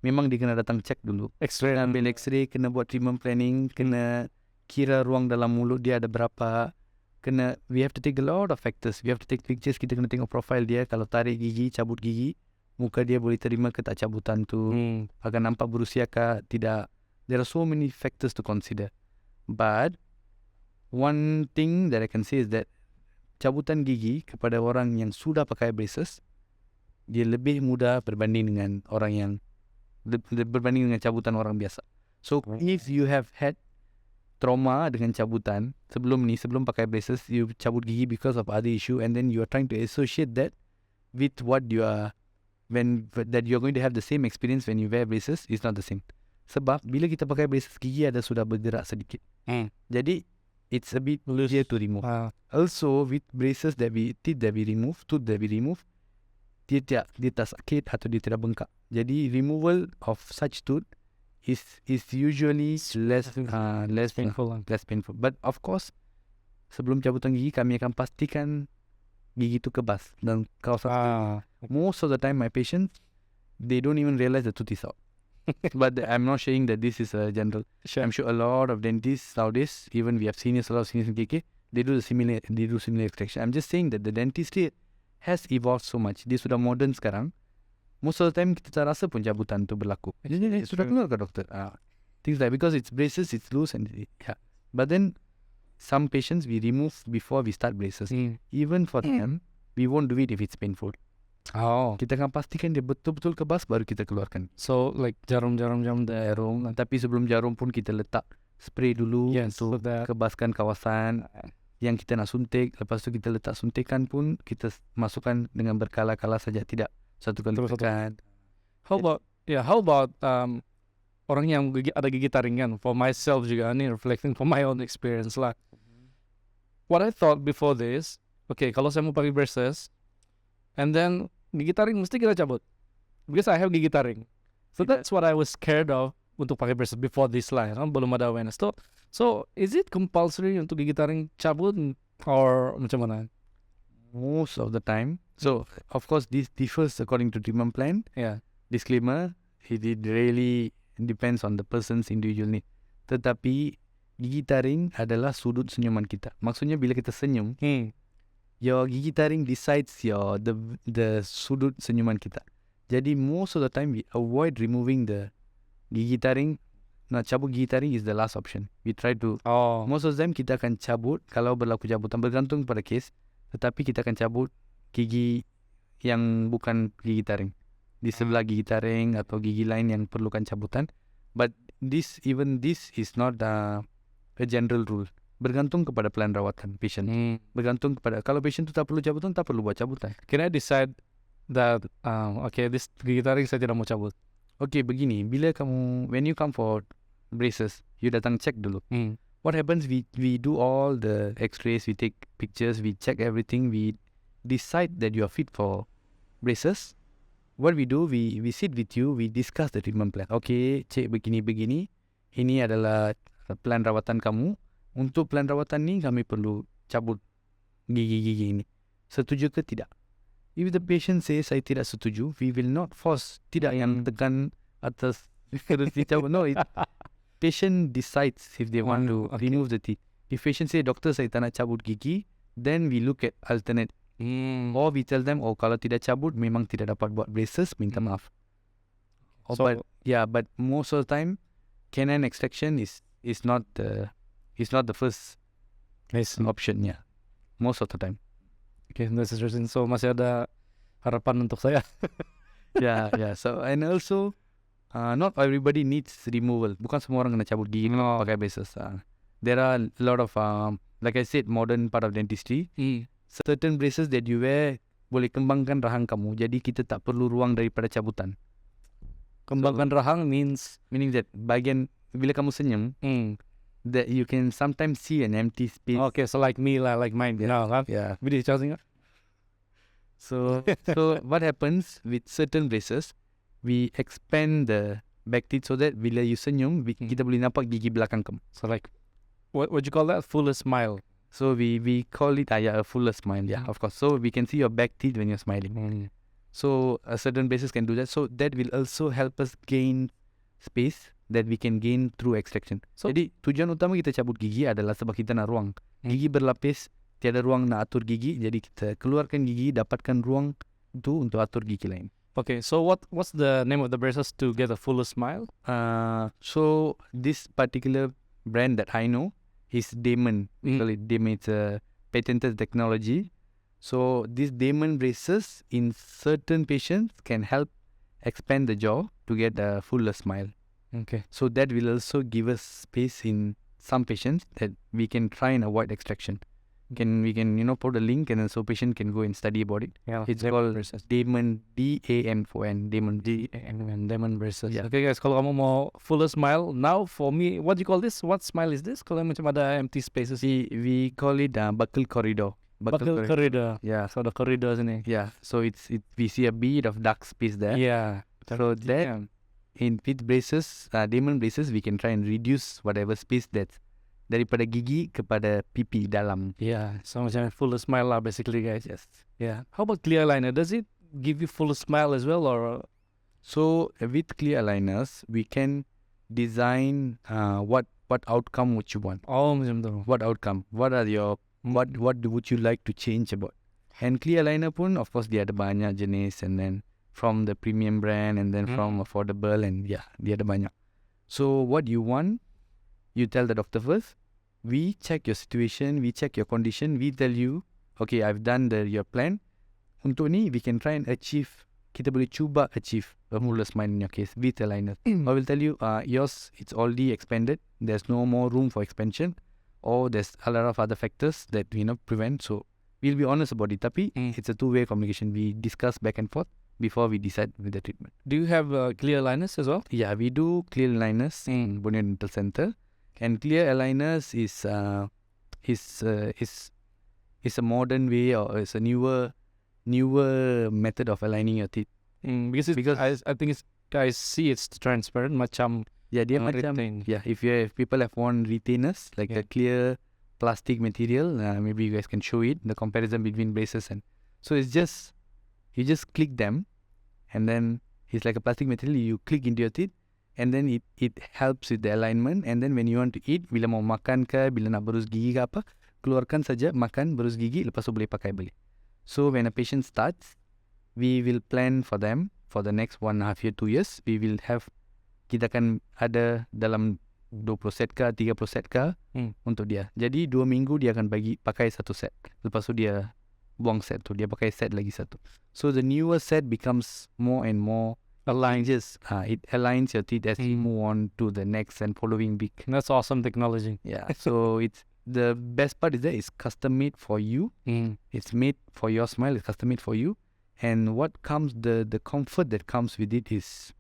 Speaker 2: memang dia kena datang cek dulu.
Speaker 1: X-ray.
Speaker 2: Kena ambil X-ray, kena buat treatment planning, kena kira ruang dalam mulut dia ada berapa. We have to take a lot of factors. We have to take pictures. Kita kena tengok profile dia. Kalau tarik gigi, cabut gigi, muka dia boleh terima ke tak cabutan tu. Akan nampak berusia ke tidak. There are so many factors to consider. But one thing that I can say is that cabutan gigi kepada orang yang sudah pakai braces, dia lebih mudah berbanding dengan orang yang berbanding dengan cabutan orang biasa. So if you have had trauma dengan cabutan sebelum pakai braces, you cabut gigi because of other issue, and then you are trying to associate that with what you are that you are going to have the same experience when you wear braces, is not the same. Sebab bila kita pakai braces, gigi ada sudah bergerak sedikit. Jadi it's a bit easier to remove. Also with braces tooth that we remove, dia tak sakit atau dia tidak bengkak. Jadi removal of such tooth is usually less painful. But of course, sebelum cabutan gigi, kami akan pastikan gigi itu kebas dan kawasan. Most of the time, my patients, they don't even realize the tooth is out. But I'm not saying that this is a general.
Speaker 1: Sure.
Speaker 2: I'm sure a lot of dentists nowadays, even we have a lot of seniors in KK, they do similar extraction. I'm just saying that the dentistry has evolved so much. Dia sudah modern sekarang. Most of the time kita tak rasa pun cabutan tu berlaku. Jadi sudah keluar ke doktor? Things like, because it's braces, it's loose and yeah. But then some patients we remove before we start braces. Even for them, we won't do it if it's painful. Kita akan pastikan dia betul-betul kebas baru kita keluarkan.
Speaker 1: So like jarum.
Speaker 2: Tapi sebelum jarum pun kita letak spray dulu untuk kebaskan kawasan yang kita nak suntik. Lepas tu kita letak suntikan pun kita masukkan dengan berkala-kala saja, tidak satu kali tekan.
Speaker 1: How about orang yang ada gigi taring kan? For myself juga, ini reflecting from my own experience lah. What I thought before this, okay, kalau saya mau pakai braces, and then gigi taring mesti kita cabut, because I have gigi taring. So that's what I was scared of untuk pakai braces before this lah, kan? Belum ada awareness. So is it compulsory untuk gigi taring cabut or macam mana?
Speaker 2: Most of the time. So of course this differs according to treatment plan.
Speaker 1: Yeah.
Speaker 2: Disclaimer, it really depends on the person's individual need. Tetapi gigi taring adalah sudut senyuman kita. Maksudnya bila kita senyum, your gigi taring decides the sudut senyuman kita. Jadi most of the time we avoid removing the gigi taring. Nak cabut gigi taring is the last option. We try to most of the time kita akan cabut kalau berlaku cabutan, bergantung pada case. Tetapi kita akan cabut gigi yang bukan gigi taring, di sebelah gigi taring atau gigi lain yang perlukan cabutan. But this is not a general rule. Bergantung kepada plan rawatan patient. Bergantung kepada, kalau patient tu tak perlu cabutan, tak perlu buat cabutan.
Speaker 1: Can I decide that okay, this gigi taring saya tidak mau cabut?
Speaker 2: Okay, begini, when you come for braces, you datang cek dulu. What happens, we do all the x-rays, we take pictures, we check everything, we decide that you are fit for braces. What we do, we sit with you, we discuss the treatment plan. Okay, cek begini, ini adalah plan rawatan kamu. Untuk plan rawatan ni, kami perlu cabut gigi-gigi ini. Setuju ke tidak? If the patient says, saya tidak setuju, we will not force, tidak yang tekan atas. No, patient decides if they want to remove the teeth. If patient say, doktor saya tak nak cabut gigi, then we look at alternate. Or we tell them, kalau tidak cabut, memang tidak dapat buat braces, minta maaf. But most of the time, canine extraction is not the first option. Yeah, most of the time.
Speaker 1: Okay, that's interesting. So masih ada harapan untuk saya.
Speaker 2: Yeah. So and also not everybody needs removal. Bukan semua orang kena cabut gigi pakai braces. There are a lot of like I said, modern part of dentistry. Certain braces that you wear boleh kembangkan rahang kamu. Jadi kita tak perlu ruang daripada cabutan.
Speaker 1: Kembangkan rahang
Speaker 2: meaning that bagian bila kamu senyum, that you can sometimes see an empty space.
Speaker 1: Okay, so like me lah, like mine. Kan?
Speaker 2: Yeah.
Speaker 1: Video charging.
Speaker 2: So what happens with certain braces, we expand the back teeth so that bila you senyum, kita boleh nampak gigi belakang kamu.
Speaker 1: So like, what you call that? Fuller smile.
Speaker 2: So we call it a fuller smile. Yeah, of course. So we can see your back teeth when you're smiling. So certain braces can do that. So that will also help us gain space that we can gain through extraction. So, jadi tujuan utama kita cabut gigi adalah sebab kita nak ruang. Gigi berlapis, tiada ruang nak atur gigi. Jadi kita keluarkan gigi, dapatkan ruang itu untuk atur gigi lain.
Speaker 1: Okay, so what's the name of the braces to get a fuller smile?
Speaker 2: So this particular brand that I know is DAMON. We call it DAMON. It's a patented technology. So these DAMON braces in certain patients can help expand the jaw to get a fuller smile.
Speaker 1: Okay.
Speaker 2: So that will also give us space in some patients that we can try and avoid extraction. We can put a link and then so patient can go and study about it.
Speaker 1: Yeah,
Speaker 2: it's called DAMON, DAMON, DAMON,
Speaker 1: DAMON braces.
Speaker 2: Yeah.
Speaker 1: Okay guys, kalau kamu mau fuller smile, now for me, what do you call this? What smile is this? Kalau macam ada empty spaces.
Speaker 2: We call it buccal corridor.
Speaker 1: Buccal corridor.
Speaker 2: Yeah.
Speaker 1: So the corridor sini.
Speaker 2: Yeah. So we see a bit of dark space there.
Speaker 1: Yeah.
Speaker 2: So that with braces, DAMON braces, we can try and reduce whatever space that's daripada gigi kepada pipi dalam.
Speaker 1: Yeah. So macam fuller smile lah basically guys.
Speaker 2: Yes.
Speaker 1: Yeah. How about clear aligner? Does it give you fuller smile as well or?
Speaker 2: So with clear aligners, we can design what outcome would you want.
Speaker 1: Oh, macam tu.
Speaker 2: What outcome? What are your what would you like to change about? And clear aligner pun, of course, dia ada banyak jenis, and then from the premium brand, and then from affordable, and dia ada banyak. So what you want, you tell the doctor first. We check your situation, we check your condition, we tell you, okay, I've done your plan. Untuk ni, we can try and achieve, kita boleh cuba achieve a fuller smile in your case with aligners. I will tell you, yours, it's already expanded. There's no more room for expansion, or there's a lot of other factors that prevent. So we'll be honest about it. Tapi it's a two-way communication. We discuss back and forth before we decide with the treatment.
Speaker 1: Do you have clear aligners as well?
Speaker 2: Yeah, we do clear aligners in Borneo Dental Centre, and clear aligners is a modern way, or it's a newer method of aligning your teeth.
Speaker 1: Because I think guys see it's transparent macam.
Speaker 2: Yeah, dia macam
Speaker 1: retain.
Speaker 2: Yeah, if people have worn retainers, like a clear plastic material, maybe you guys can show it, the comparison between braces and. So it's just, you just click them, and then it's like a plastic material, you click into your teeth, and then it helps with the alignment, and then when you want to eat, bila mau makan ke, bila nak berus gigi ke apa, keluarkan saja, makan, berus gigi, lepas tu boleh pakai balik. So when a patient starts, we will plan for them for the next 1.5 year, 2 years, we will have, kita akan ada dalam 20 set ke 30 set ke untuk dia. Jadi 2 minggu dia akan pakai satu set. Lepas tu dia buang set tu, dia pakai set lagi satu. So the newer set becomes more and more aligned. It aligns your teeth as you move on to the next and following week.
Speaker 1: That's awesome technology.
Speaker 2: Yeah. So it's the best part is that it's custom made for you. It's made for your smile. It's custom made for you. And what comes, the comfort that comes with it is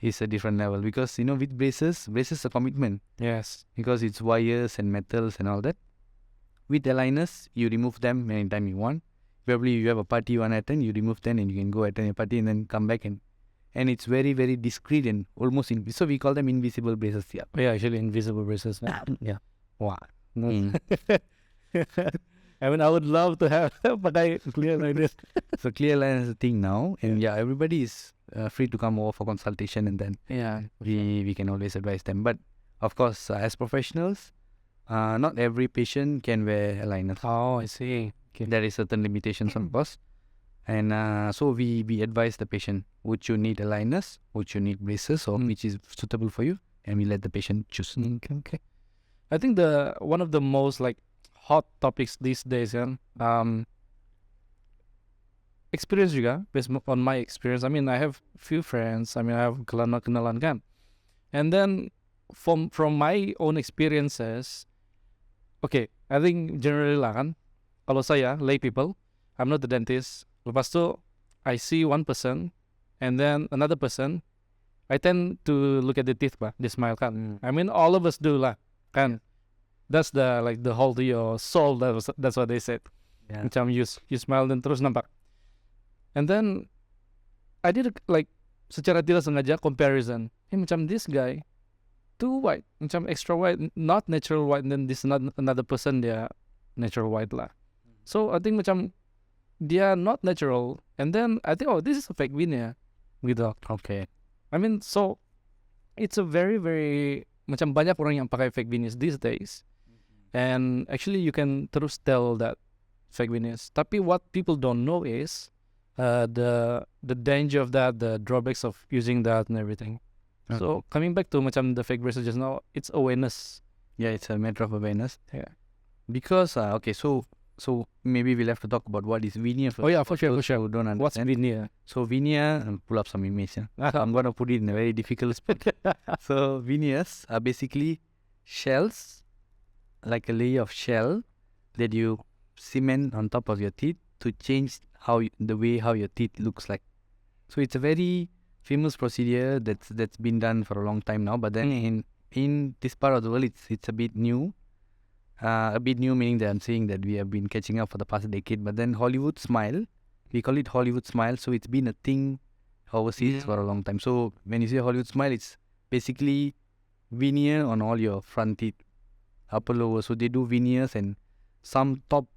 Speaker 2: a different level, because with braces a commitment.
Speaker 1: Yes.
Speaker 2: Because it's wires and metals and all that. With aligners, you remove them anytime you want. Probably you have a party you want to attend, you remove them and you can go attend your party and then come back, and it's very, very discreet and almost so we call them invisible braces.
Speaker 1: Yeah, actually invisible braces. Yeah. Wow. I mean, I would love to have Pakai clear aligners.
Speaker 2: So clear aligners is a thing now, and everybody is free to come over for consultation, and then we can always advise them. But of course, as professionals, not every patient can wear aligners.
Speaker 1: Oh, I see. Okay.
Speaker 2: There is certain limitations, of course, and so we advise the patient: would you need aligners? Would you need braces, or which is suitable for you? and we let the patient choose.
Speaker 1: Okay. I think one of the most like hot topics these days kan, experience juga based on my experience. I mean, I have few friends. I mean, I have kenalan kan. And then from my own experiences, okay, I think generally lah kan, kalau saya lay people, I'm not the dentist. Lepas tu I see one person and then another person, I tend to look at the teeth bah, they smile kan. I mean, all of us do lah kan. That's the like the whole to your soul. That's what they said.
Speaker 2: Yeah.
Speaker 1: Macam you smile dan terus nampak. And then I did like secara tidak sengaja comparison. Macam this guy too white, macam extra white, not natural white, and then this another person dia natural white lah. So I think macam dia not natural, and then I think this is a fake veneer gitu.
Speaker 2: Okay.
Speaker 1: I mean, so it's a very macam banyak orang yang pakai fake veneers these days, and actually you can terus tell that fake veneers. Tapi what people don't know is the danger of that, the drawbacks of using that and everything.
Speaker 2: Okay.
Speaker 1: So coming back to macam the fake braces just now, it's awareness.
Speaker 2: Yeah, it's a matter of awareness.
Speaker 1: Yeah.
Speaker 2: Because okay, so maybe we'll have to talk about what is veneer first.
Speaker 1: Oh yeah, for sure.
Speaker 2: Who don't understand.
Speaker 1: What's veneer?
Speaker 2: So veneer, pull up some image. I'm gonna put it in a very difficult spot. So veneers are basically shells, like a layer of shell that you cement on top of your teeth to change the way how your teeth looks like. So it's a very famous procedure that's been done for a long time now. But then in this part of the world, it's a bit new. A bit new meaning that I'm saying that we have been catching up for the past decade. But then Hollywood smile, we call it Hollywood smile. So it's been a thing overseas for a long time. So when you say Hollywood smile, it's basically veneer on all your front teeth, upper lower. So they do veneers, and some top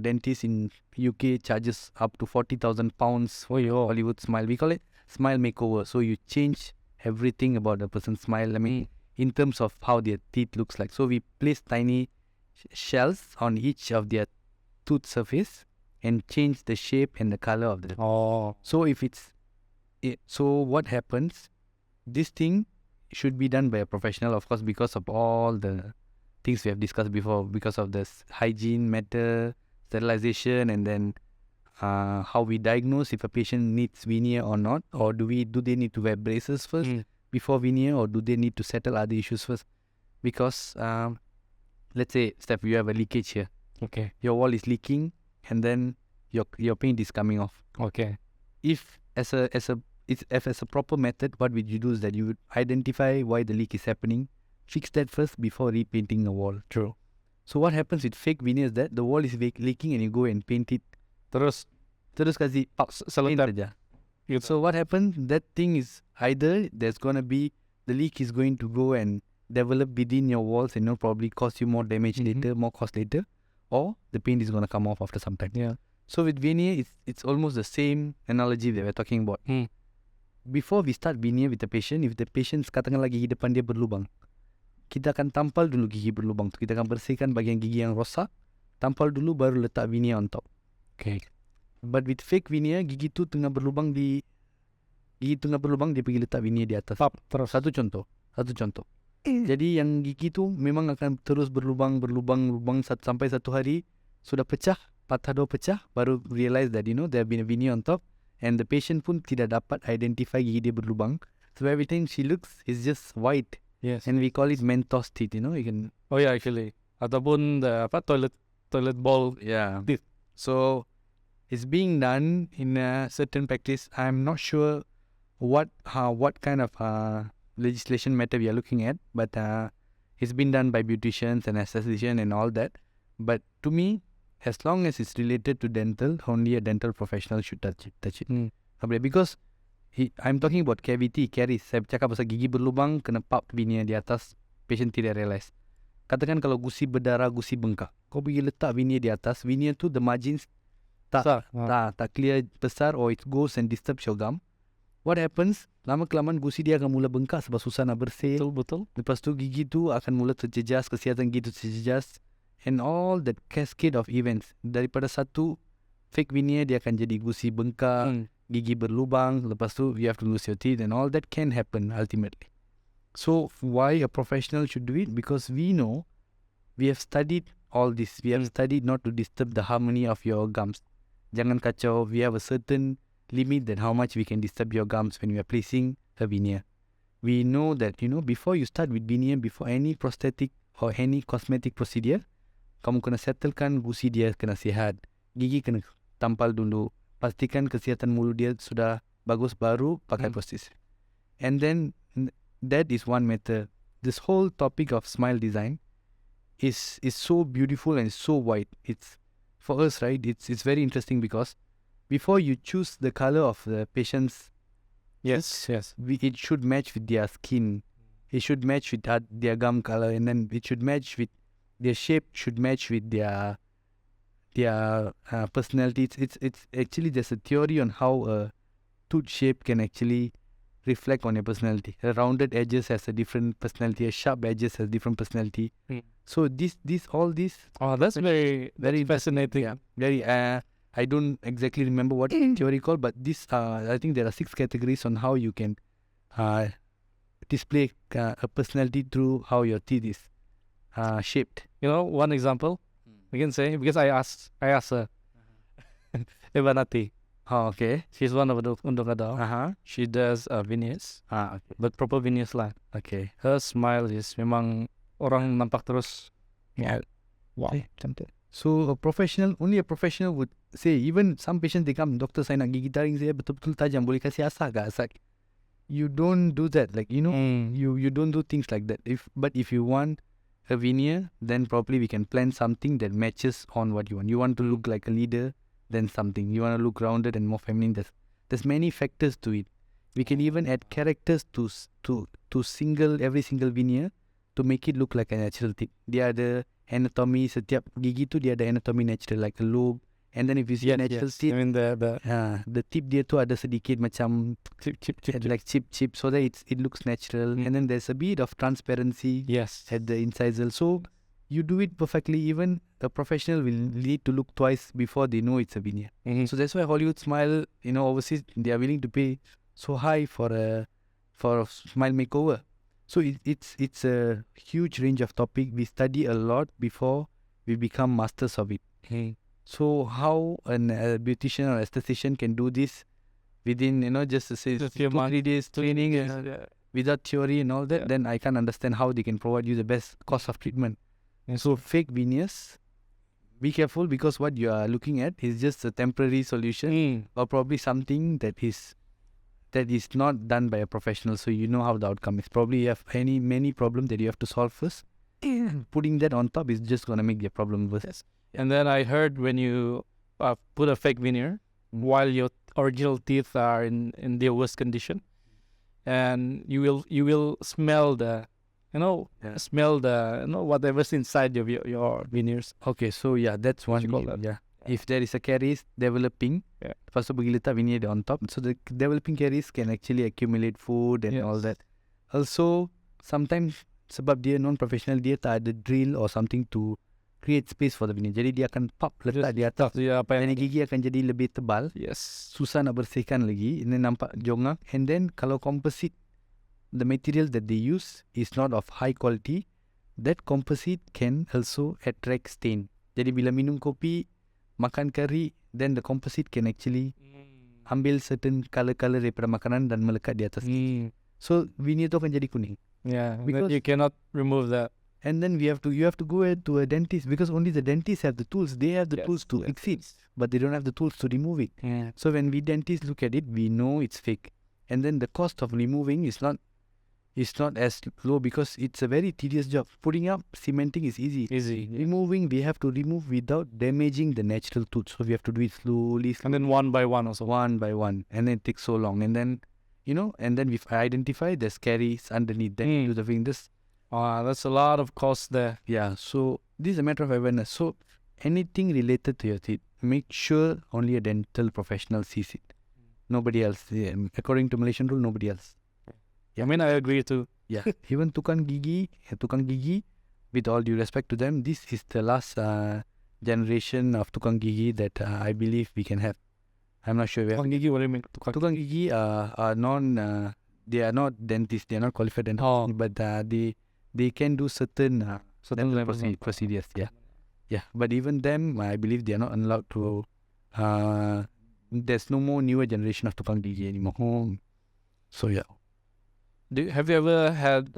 Speaker 2: dentists in UK charges up to £40,000 for your Hollywood smile. We call it smile makeover. So you change everything about the person's smile. I mean, in terms of how their teeth looks like. So we place tiny shells on each of their tooth surface and change the shape and the color of the. So so what happens? This thing should be done by a professional, of course, because of all the things we have discussed before, because of the hygiene matter, sterilization, and then how we diagnose if a patient needs veneer or not, or do they need to wear braces first before veneer, or do they need to settle other issues first? Because let's say, Stef, you have a leakage here.
Speaker 1: Okay.
Speaker 2: Your wall is leaking, and then your paint is coming off.
Speaker 1: Okay.
Speaker 2: If as a proper method, what would you do is that you would identify why the leak is happening, fix that first before repainting the wall.
Speaker 1: True.
Speaker 2: So what happens with fake veneers that the wall is leaking and you go and paint it. Terus kasih paint saja. So what happens? That thing is either there's gonna be the leak is going to go and develop within your walls and probably cause you more damage later, more cost later, or the paint is gonna come off after some time.
Speaker 1: Yeah.
Speaker 2: So with veneer, it's almost the same analogy that we're talking about. Before we start veneer with the patient, if the patient katakanlah gigi depan dia berlubang, kita akan tampal dulu gigi berlubang tu. Kita akan bersihkan bahagian gigi yang rosak, tampal dulu baru letak veneer on top.
Speaker 1: Okay.
Speaker 2: But with fake veneer, gigi tu tengah berlubang dia pergi letak veneer di atas.
Speaker 1: Terus.
Speaker 2: Satu contoh. Jadi yang gigi tu memang akan terus berlubang sampai satu hari sudah pecah, patah dua pecah, baru realize that there have been a veneer on top, and the patient pun tidak dapat identify gigi dia berlubang. So everything she looks is just white.
Speaker 1: Yes.
Speaker 2: And we call it Mentos teeth, you can.
Speaker 1: Oh yeah, actually. Ataupun the toilet bowl.
Speaker 2: Yeah.
Speaker 1: Teeth.
Speaker 2: So it's being done in a certain practice. I'm not sure what kind of legislation matter we are looking at, but it's been done by beauticians and aestheticians and all that. But to me, as long as it's related to dental, only a dental professional should touch it. Because I'm talking about caries. Saya cakap pasal gigi berlubang, kena pap veneer di atas, patient tidak realize. Katakan kalau gusi berdarah, gusi bengkak, kau pergi letak veneer di atas, veneer tu the margins tak clear besar, or it goes and disturbs your gum. What happens? Lama-kelamaan gusi dia akan mula bengkak sebab susah nak bersih.
Speaker 1: Betul.
Speaker 2: Lepas tu gigi tu akan mula terjejas, kesihatan gigi tu terjejas, and all that cascade of events. Daripada satu fake veneer dia akan jadi gusi bengkak, gigi berlubang, lepas tu you have to lose your teeth, and all that can happen ultimately. So why a professional should do it? Because we know, we have studied all this. We have studied not to disturb the harmony of your gums. Jangan kacau. We have a certain limit that how much we can disturb your gums when we are placing a veneer. We know that, before you start with veneer, before any prosthetic or any cosmetic procedure, kamu kena settlekan gusi dia kena sihat. Gigi kena tampal dulu. Pastikan kesihatan mulut dia sudah bagus baru pakai prosthesis. And then that is one matter. This whole topic of smile design is so beautiful and so wide. It's for us, right? It's very interesting because before you choose the color of the patient's,
Speaker 1: Yes.
Speaker 2: it should match with their skin. It should match with their gum color, and then it should match with their shape. Should match with their personality. It's actually, there's a theory on how a tooth shape can actually reflect on your personality. A rounded edges has a different personality. A sharp edges has different personality. So all this.
Speaker 1: Oh, that's very fascinating.
Speaker 2: Yeah, very. I don't exactly remember what theory called, but this. I think there are 6 categories on how you can display a personality through how your teeth is shaped.
Speaker 1: One example we can say, because I asked her, Evanati.
Speaker 2: Oh, okay.
Speaker 1: She's one of the Untuk. She does veneers,
Speaker 2: Okay.
Speaker 1: but proper veneers lah.
Speaker 2: Okay.
Speaker 1: Her smile is memang orang nampak terus.
Speaker 2: Yeah.
Speaker 1: Wow.
Speaker 2: Macam tu. So only a professional would say, even some patients they come, doctor saya nak gigi taring saya betul-betul tajam, boleh kasih asal ke? Asal. You don't do that, like you don't do things like that. But if you want a veneer, then probably we can plan something that matches on what you want. You want to look like a leader, then something. You want to look rounded and more feminine. There's many factors to it. We can even add characters to every single veneer to make it look like a natural tip. Dia ada anatomy, setiap gigi tu dia ada anatomy natural, like a lobe. And then if you see natural teeth,
Speaker 1: I mean the
Speaker 2: tip dia tu ada sedikit macam chip, so that it looks natural. And then there's a bit of transparency at the incisal. So you do it perfectly. Even a professional will need to look twice before they know it's a veneer. So that's why Hollywood Smile, overseas, they are willing to pay so high for a smile makeover. So it's a huge range of topic. We study a lot before we become masters of it. So how a beautician or esthetician can do this within, just say 2-3 days training without theory and all that, then I can't understand how they can provide you the best cost of treatment. So fake veneers, be careful, because what you are looking at is just a temporary solution or probably something that is not done by a professional. So you know how the outcome is. Probably you have many problems that you have to solve first. Putting that on top is just going to make the problem worse.
Speaker 1: And then I heard when you put a fake veneer while your original teeth are in their worst condition, and you will smell the whatever's inside your veneers.
Speaker 2: Okay, so that's one. If there is a caries developing, first pergi letak veneer on top, so the developing caries can actually accumulate food and all that. Also, sometimes sebab dia non-professional, dia tak ada drill or something to create space for the veneer. Jadi dia akan pop letak di atas. Dan gigi akan jadi lebih tebal. Susah nak bersihkan lagi. Ini nampak jongak. And then kalau composite, the material that they use is not of high quality, that composite can also attract stain. Jadi bila minum kopi, makan kari, then the composite can actually ambil certain color daripada makanan dan melekat di atas. So veneer tu akan jadi kuning.
Speaker 1: Because you cannot remove that.
Speaker 2: And then you have to go to a dentist, because only the dentists have the tools. They have the tools to fix it, but they don't have the tools to remove it. So when we dentists look at it, we know it's fake. And then the cost of removing is not as low, because it's a very tedious job. Putting up, cementing is easy. Removing, we have to remove without damaging the natural tooth. So we have to do it slowly.
Speaker 1: And then one by one also.
Speaker 2: One by one. And then it takes so long. And then, and then we identify the caries underneath. Then we do the fingers.
Speaker 1: That's a lot of cost there.
Speaker 2: So this is a matter of awareness. So anything related to your teeth, make sure only a dental professional sees it. Nobody else. According to Malaysian rule, nobody else.
Speaker 1: I mean, I agree too.
Speaker 2: Even tukang gigi, with all due respect to them, this is the last generation of tukang gigi that I believe we can have. I'm not sure.
Speaker 1: Tukang gigi, what do you mean?
Speaker 2: Tukang gigi are they are not dentists, they are not qualified dentists, but they can do certain dental procedures. Yeah. But even them, I believe they are not allowed to. There's no more newer generation of tukang gigi anymore. So yeah.
Speaker 1: Have you ever had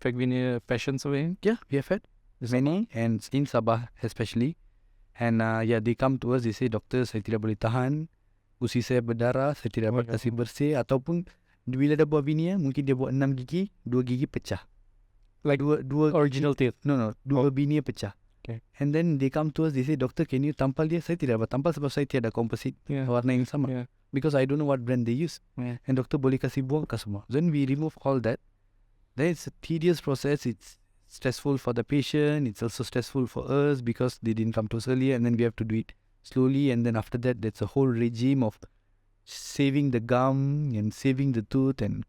Speaker 1: fake veneer patients over here?
Speaker 2: Yeah, we have had many, and in Sabah especially. And they come to us, they say, doktor, saya tidak boleh tahan, usi saya berdarah, saya tidak dapat kasih bersih, ataupun bila dah buat veneer, mungkin dia buat 6 gigi, 2 gigi pecah.
Speaker 1: Like dua original teeth?
Speaker 2: No, 2 veneer pecah.
Speaker 1: Okay.
Speaker 2: And then they come to us, they say, doktor, can you tampal dia? Saya tidak dapat tampal sebab saya tiada composite warna yang sama. Because I don't know what brand they use. And doktor boleh kasih buang ke semua. Then we remove all that. Then it's a tedious process. It's stressful for the patient. It's also stressful for us because they didn't come to us earlier, and then we have to do it slowly. And then after that, there's a whole regime of saving the gum and saving the tooth. And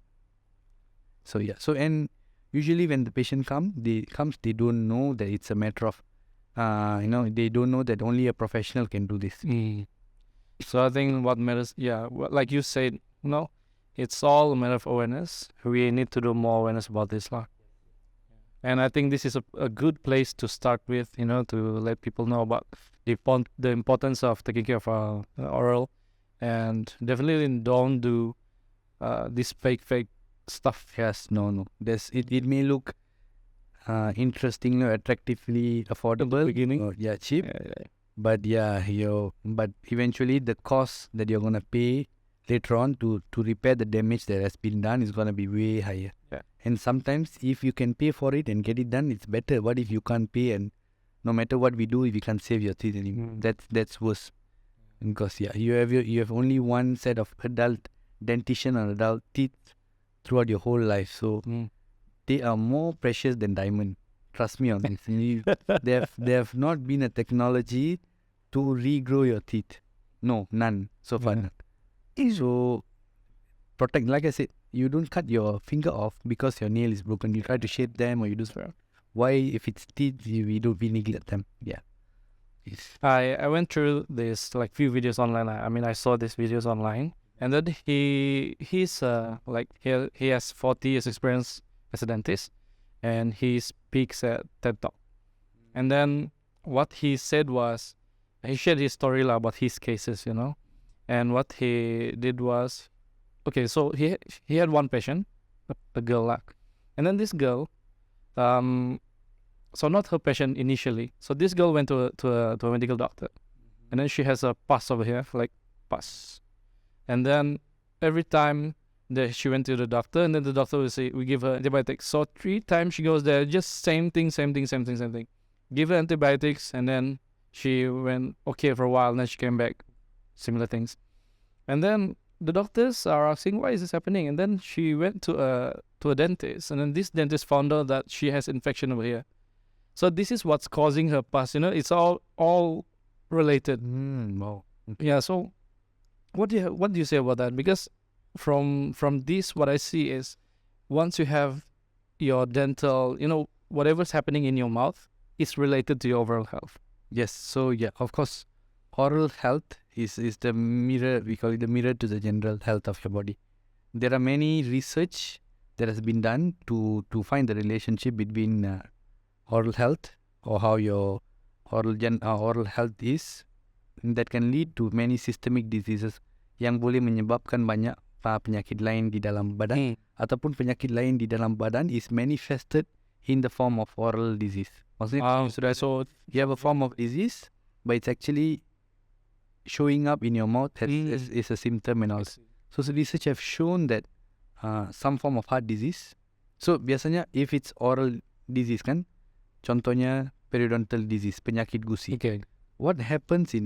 Speaker 2: so and usually when the patient comes, they don't know that it's a matter of they don't know that only a professional can do this.
Speaker 1: So I think what matters, like you said, it's all a matter of awareness. We need to do more awareness about this law. And I think this is a good place to start with, to let people know about the importance of taking care of our oral. And definitely don't do this fake stuff.
Speaker 2: Yes, no. It may look interestingly, attractively affordable,
Speaker 1: beginning,
Speaker 2: cheap. But but eventually the cost that you're gonna pay later on to repair the damage that has been done is gonna be way higher. And sometimes if you can pay for it and get it done, it's better. What if you can't pay, and no matter what we do, if you can't save your teeth anymore, that's worse. Because you have only one set of adult dentition and adult teeth throughout your whole life. So they are more precious than diamond. Trust me on this. There have not been a technology to regrow your teeth. No, none so far. So protect. Like I said, you don't cut your finger off because your nail is broken. You try to shape them, or you do so. Why, if it's teeth, we neglect them? Yeah.
Speaker 1: I went through this few videos online. I saw these videos online, and then he has 40 years experience as a dentist, and he speaks at TED Talk. And then what he said was, he shared his story about his cases, and what he did was, okay, so he had one patient, a girl, and then this girl, so not her patient initially. So this girl went to a medical doctor, and then she has a pus over here, pus, and then every time that she went to the doctor, and then the doctor will say, we give her antibiotics. So 3 times she goes there, just same thing. Give her antibiotics, and then she went okay for a while, and then she came back, similar things. And then the doctors are asking, why is this happening? And then she went to a dentist, and then this dentist found out that she has infection over here. So this is what's causing her pus. It's all related.
Speaker 2: Wow. Okay.
Speaker 1: Yeah. So what do you say about that? Because from this, what I see is, once you have your dental, whatever's happening in your mouth is related to your overall health.
Speaker 2: Yes. So of course, oral health is the mirror. We call it the mirror to the general health of your body. There are many research that has been done to find the relationship between oral health, or how your oral health is, that can lead to many systemic diseases yang boleh menyebabkan banyak penyakit lain di dalam badan, ataupun penyakit lain di dalam badan is manifested in the form of oral disease. Maksudnya, so you have a form of disease, but it's actually showing up in your mouth as a symptom and all. So research have shown that some form of heart disease. So biasanya if it's oral disease kan, contohnya periodontal disease, penyakit gusi.
Speaker 1: Okay.
Speaker 2: What happens in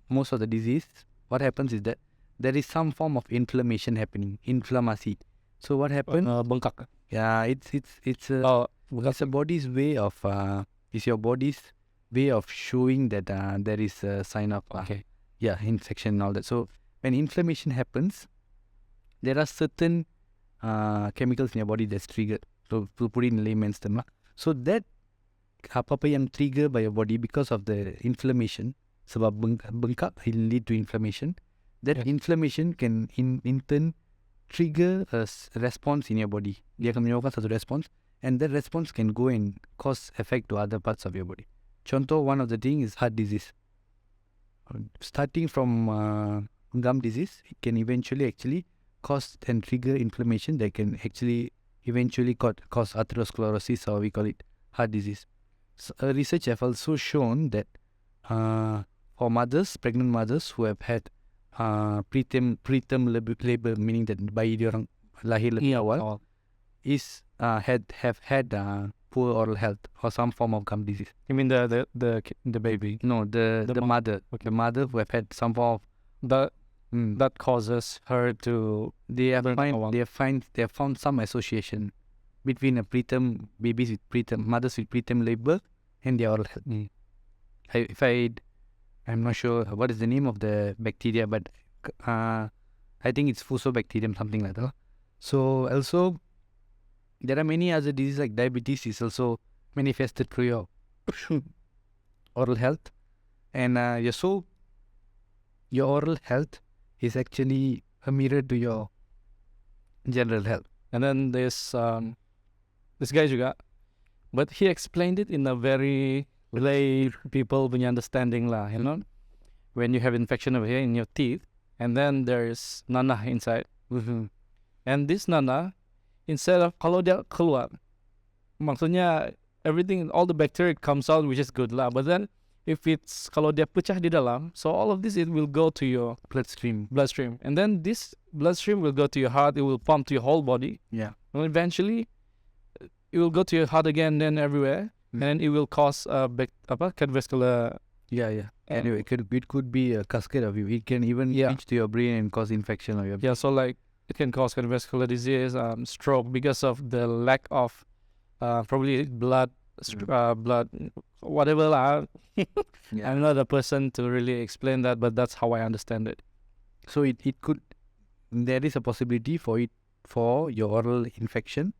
Speaker 2: most of the disease, what happens is that there is some form of inflammation happening, inflammasi. So what happens?
Speaker 1: Bengkak.
Speaker 2: Yeah, it's a body's way of it's your body's way of showing that there is a sign of infection and all that. So when inflammation happens, there are certain chemicals in your body that's triggered. So to put it in layman's term, so that apa-apa yang trigger by your body because of the inflammation, sebab bengkak will lead to inflammation. That inflammation can in turn trigger a response in your body. Dia akan menyebabkan satu response, and that response can go and cause effect to other parts of your body. Contoh, one of the thing is heart disease. Starting from gum disease, it can eventually actually cause and trigger inflammation that can actually eventually cause atherosclerosis, or we call it heart disease. So, research have also shown that for mothers, pregnant mothers who have had preterm labor, meaning that bayi dia orang lahir lebih awal, have had poor oral health or some form of gum disease.
Speaker 1: You mean the baby?
Speaker 2: No, the mother.
Speaker 1: Okay.
Speaker 2: The mother who have had some form of
Speaker 1: that causes her to
Speaker 2: they have found some association between mothers with preterm labor and their oral health. I'm not sure what is the name of the bacteria, but I think it's Fusobacterium, something like that. So also there are many other diseases like diabetes is also manifested through your oral health, and your oral health is actually a mirror to your general health.
Speaker 1: And then this guy juga, but he explained it in a very lay people punya understanding lah, you know, when you have infection over here in your teeth, and then there's nanah inside, and this nanah, instead of kalau dia keluar, maksudnya everything, all the bacteria comes out, which is good lah, but then if it's kalau dia pecah di dalam, so all of this, it will go to your bloodstream, and then this bloodstream will go to your heart, it will pump to your whole body, and eventually it will go to your heart again, then everywhere, and then it will cause cardiovascular.
Speaker 2: Anyway, it could be a cascade of you. It can even reach to your brain and cause infection of your brain.
Speaker 1: So like it can cause cardiovascular disease, stroke, because of the lack of probably blood, whatever lah. I'm not a person to really explain that, but that's how I understand it.
Speaker 2: So it could, there is a possibility for your oral infection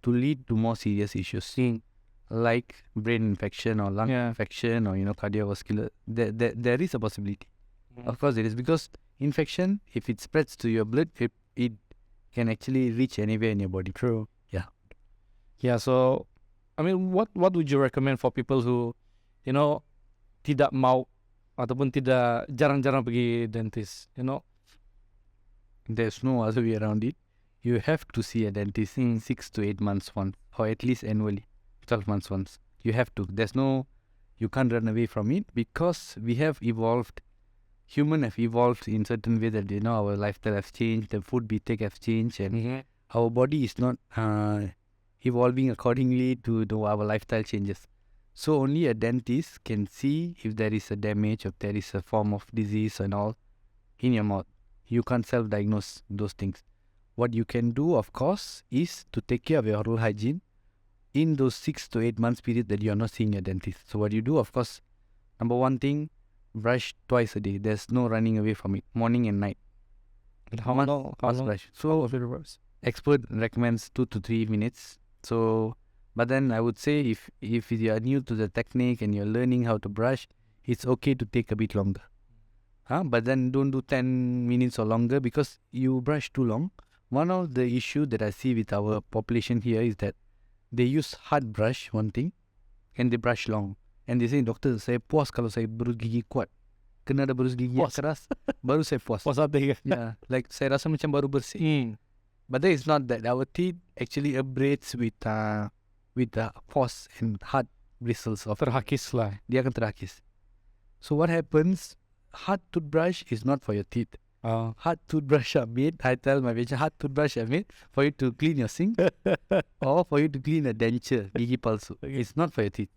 Speaker 2: to lead to more serious issues, like brain infection or lung infection, or cardiovascular. There is a possibility. Of course it is, because infection, if it spreads to your blood, it can actually reach anywhere in your body.
Speaker 1: True. So I mean, what would you recommend for people who tidak mau ataupun jarang-jarang pergi dentist,
Speaker 2: There's no other way around it. You have to see a dentist 6 to 8 months once, or at least annually, 12 months once. You have to. You can't run away from it, because we have evolved. Humans have evolved in certain way that our lifestyle has changed, the food we take has changed, and our body is not evolving accordingly to our lifestyle changes. So only a dentist can see if there is a damage, or if there is a form of disease and all in your mouth. You can't self-diagnose those things. What you can do, of course, is to take care of your oral hygiene in those 6 to 8 months period that you are not seeing your dentist. So what you do, of course, number one thing, brush twice a day. There's no running away from it, morning and night.
Speaker 1: How long?
Speaker 2: Brush. So expert recommends 2 to 3 minutes. So, but then I would say if you are new to the technique and you're learning how to brush, it's okay to take a bit longer. But then don't do 10 minutes or longer, because you brush too long. One of the issue that I see with our population here is that they use hard brush, one thing, and they brush long. And they say, doktor, saya puas kalau saya berus gigi kuat. Kena ada berus gigi keras, baru saya puas.
Speaker 1: Puas hati.
Speaker 2: Like saya rasa macam baru bersih. But that is not that. Our teeth actually abrades with the force and hard bristles of
Speaker 1: terhakis lah.
Speaker 2: Dia akan terhakis. So what happens? Hard toothbrush is not for your teeth. Hard toothbrush are made. I tell my patient, hard toothbrush are made for you to clean your sink or for you to clean a denture, gigi palsu. It's not for your teeth.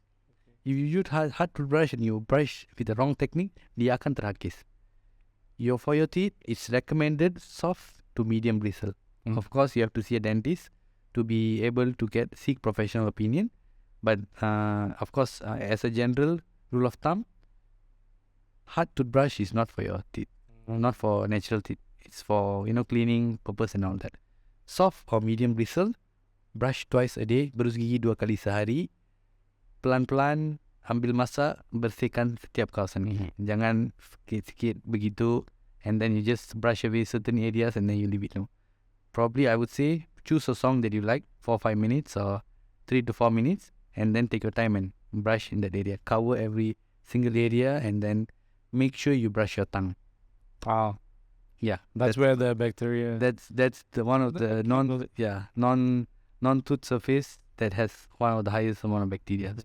Speaker 2: If you use hard toothbrush and you brush with the wrong technique, dia akan terhakis. For your teeth, it's recommended soft to medium bristle. Of course, you have to see a dentist to be able to seek professional opinion. But of course, as a general rule of thumb, hard toothbrush is not for your teeth, not for natural teeth. It's for cleaning purpose and all that. Soft or medium bristle, brush twice a day, berus gigi 2 kali sehari. Pelan-pelan ambil masa, bersihkan setiap kawasan gigi. Jangan sikit-sikit begitu, and then you just brush away certain areas and then you leave it. probably I would say choose a song that you like, 4-5 minutes or 3 to 4 minutes, and then take your time and brush in that area. Cover every single area, and then make sure you brush your tongue.
Speaker 1: Wow.
Speaker 2: Yeah,
Speaker 1: That's where the bacteria.
Speaker 2: that's the one of the non-tooth surface that has one of the highest amount of bacteria.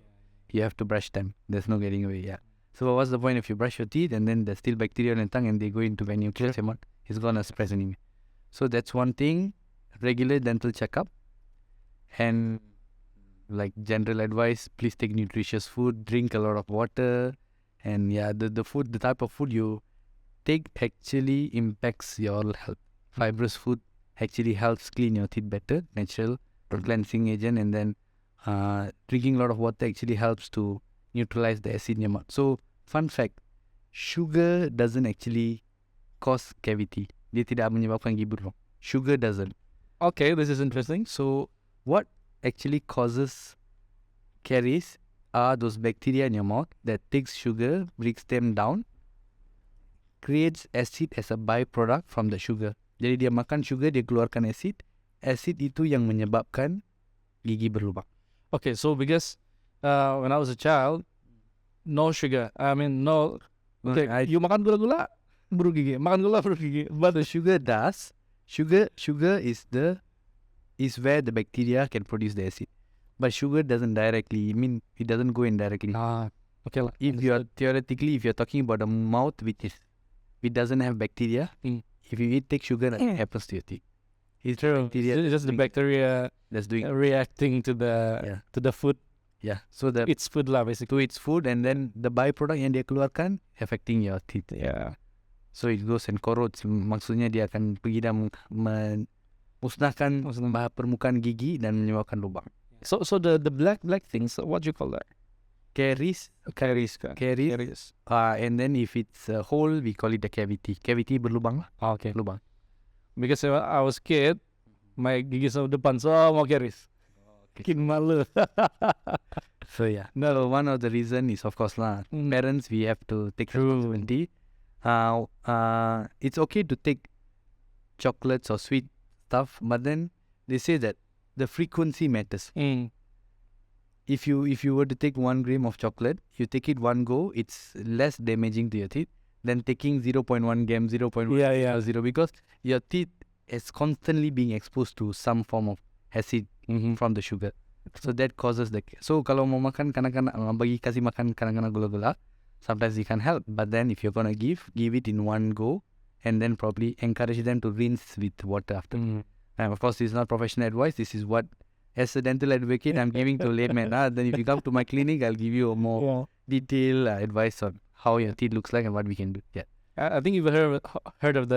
Speaker 2: You have to brush them. There's no getting away. Yeah. So what's the point if you brush your teeth and then there's still bacteria on your tongue and they go into when you clear them out? It's gonna spread anyway. So that's one thing. Regular dental checkup, and like general advice, please take nutritious food, drink a lot of water, and yeah, the food, the type of food you take actually impacts your oral health. Fibrous food actually helps clean your teeth better, natural cleansing agent, and then drinking a lot of water actually helps to neutralize the acid in your mouth. So fun fact, sugar doesn't actually cause cavity. Dia tidak menyebabkan gigi berlubang. Sugar doesn't.
Speaker 1: Okay, this is interesting.
Speaker 2: So what actually causes caries are those bacteria in your mouth that takes sugar, breaks them down, creates acid as a byproduct from the sugar. Jadi dia makan sugar, dia keluarkan acid. Acid itu yang menyebabkan gigi berlubang.
Speaker 1: Okay, so because when I was a child, no sugar. I mean, no. Okay, you makan gula-gula, buruk gigi. Makan gula, buruk gigi. But
Speaker 2: the sugar does. Sugar is where the bacteria can produce the acid. But sugar doesn't directly, it doesn't go in directly.
Speaker 1: Okay.
Speaker 2: If you're theoretically, if you're talking about a mouth which doesn't have bacteria, if you take sugar, nothing happens to your teeth.
Speaker 1: It's true. It's just the bacteria
Speaker 2: that's doing
Speaker 1: reacting to the food.
Speaker 2: Yeah. So
Speaker 1: it's food lah basically.
Speaker 2: So it's food, and then the byproduct yang dia keluarkan affecting your teeth.
Speaker 1: Yeah.
Speaker 2: So it goes and corrodes. Maksudnya dia akan pergi dan musnahkan permukaan gigi dan menyebabkan lubang.
Speaker 1: So the black things, what do you call that?
Speaker 2: Caries. And then if it's a hole, we call it a cavity. Cavity berlubang lah.
Speaker 1: Okay.
Speaker 2: Lubang.
Speaker 1: Because when I was kid, my gigi sama depan semua caries. Bikin malu.
Speaker 2: So yeah. No, one of the reason is of course lah. Parents, we have to take responsibility. It's okay to take chocolates or sweet stuff, but then they say that the frequency matters. If you were to take 1 gram of chocolate, you take it one go, it's less damaging to your teeth than taking 0.1 gram, 0.1 0, because your teeth is constantly being exposed to some form of acid from the sugar. So that causes so kalau mau makan kanak-kanak, kasih makan kanak-kanak gula-gula, sometimes you can help, but then if you're gonna give it in one go, and then probably encourage them to rinse with water after. And of course, this is not professional advice. This is what, as a dental advocate, I'm giving to layman. Then if you come to my clinic, I'll give you a more detailed advice on how your teeth looks like and what we can do. Yeah.
Speaker 1: I think you've heard of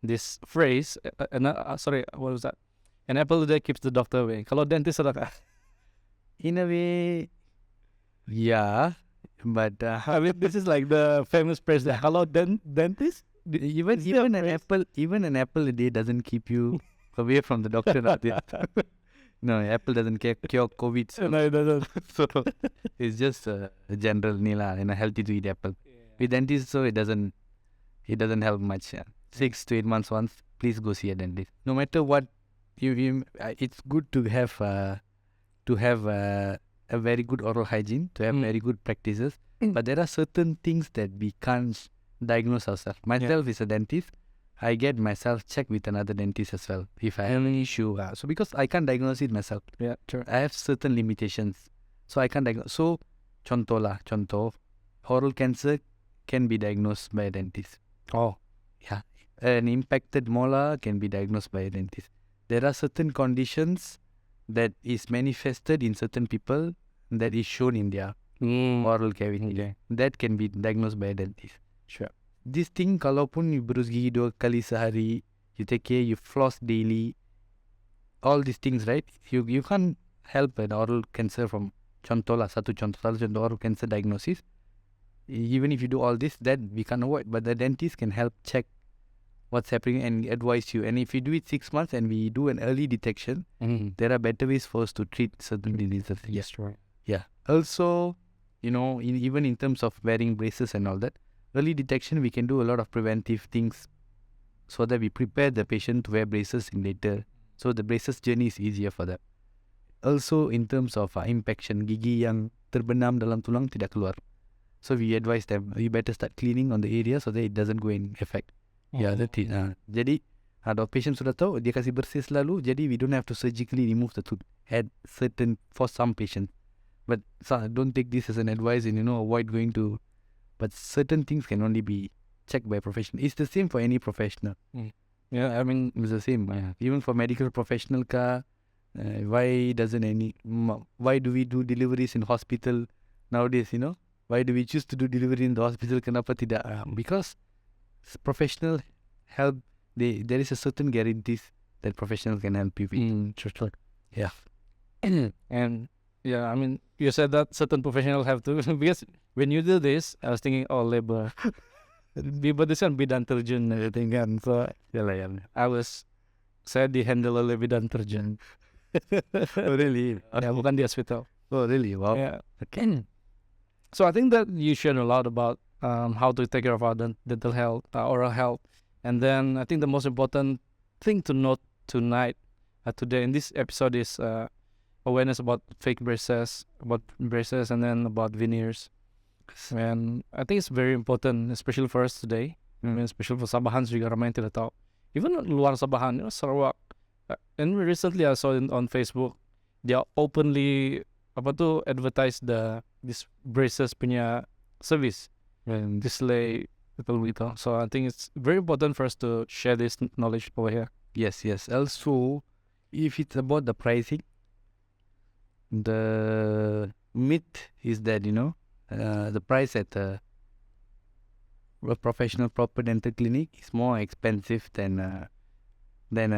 Speaker 1: this phrase. Sorry, what was that? An apple a day keeps the doctor away. Kalau dentist ada.
Speaker 2: In a way, yeah. But
Speaker 1: I mean, this is like the famous phrase. Kalau dentist.
Speaker 2: Even an apple a day doesn't keep you away from the doctor. No, apple doesn't cure COVID. So.
Speaker 1: No, it doesn't.
Speaker 2: So it's just a general nila and a healthy to eat apple. With dentist, so it doesn't help much. 6 to 8 months once, please go see a dentist. No matter what, it's good to have a very good oral hygiene, to have very good practices. But there are certain things that we can't diagnose ourselves. Myself is a dentist. I get myself checked with another dentist as well if I have an issue. So because I can't diagnose it myself.
Speaker 1: Yeah, true.
Speaker 2: I have certain limitations. So I can't diagnose. So contoh, oral cancer can be diagnosed by a dentist.
Speaker 1: Oh.
Speaker 2: Yeah. An impacted molar can be diagnosed by a dentist. There are certain conditions that is manifested in certain people that is shown in their oral cavity.
Speaker 1: Okay.
Speaker 2: That can be diagnosed by a dentist.
Speaker 1: Sure.
Speaker 2: This thing, kalaupun you berus gigi 2 kali sehari, you take care, you floss daily, all these things, right? You can't help an oral cancer from satu contoh oral cancer diagnosis. Even if you do all this, that we can avoid. But the dentist can help check what's happening and advise you. And if you do it 6 months and we do an early detection, there are better ways for us to treat certain diseases.
Speaker 1: Yes, right.
Speaker 2: Yeah. Also, even in terms of wearing braces and all that, early detection, we can do a lot of preventive things so that we prepare the patient to wear braces in later. So the braces journey is easier for them. Also in terms of impaction, gigi yang terbenam dalam tulang tidak keluar. So we advise them, you better start cleaning on the area so that it doesn't go in effect. Yeah, that's it. Jadi the patient sudah tahu, dia kasih bersih selalu, jadi we don't have to surgically remove the tooth for some patients. But don't take this as an advice and avoid going to, but certain things can only be checked by a professional. It's the same for any professional.
Speaker 1: Yeah, I mean,
Speaker 2: it's the same. Even for medical professional why do we do deliveries in hospital nowadays, Why do we choose to do delivery in the hospital? Kenapa tidak? Because professional help, there is a certain guarantees that professional can help you with.
Speaker 1: Sure.
Speaker 2: Yeah.
Speaker 1: And yeah, I mean, you said that certain professional have to, because when you do this, I was thinking, labor. But this kan bidan terjun and everything kan. So I was said di handle oleh bidan terjun.
Speaker 2: Oh, really?
Speaker 1: Ya, bukan di hospital.
Speaker 2: Oh, really? Wow.
Speaker 1: Yeah. Okay. So I think that you shared a lot about how to take care of our dental health, oral health. And then I think the most important thing to note today in this episode is awareness about fake braces, and then about veneers. And I think it's very important, especially for us today. I mean, especially for Sabahans juga ramai yang tidak tahu. Even luar Sabahan, Sarawak. And recently I saw on Facebook, they are openly advertise this braces punya service and display people with. So I think it's very important for us to share this knowledge over here.
Speaker 2: Yes. Also, if it's about the pricing, the myth is that the price at a professional proper dental clinic is more expensive than a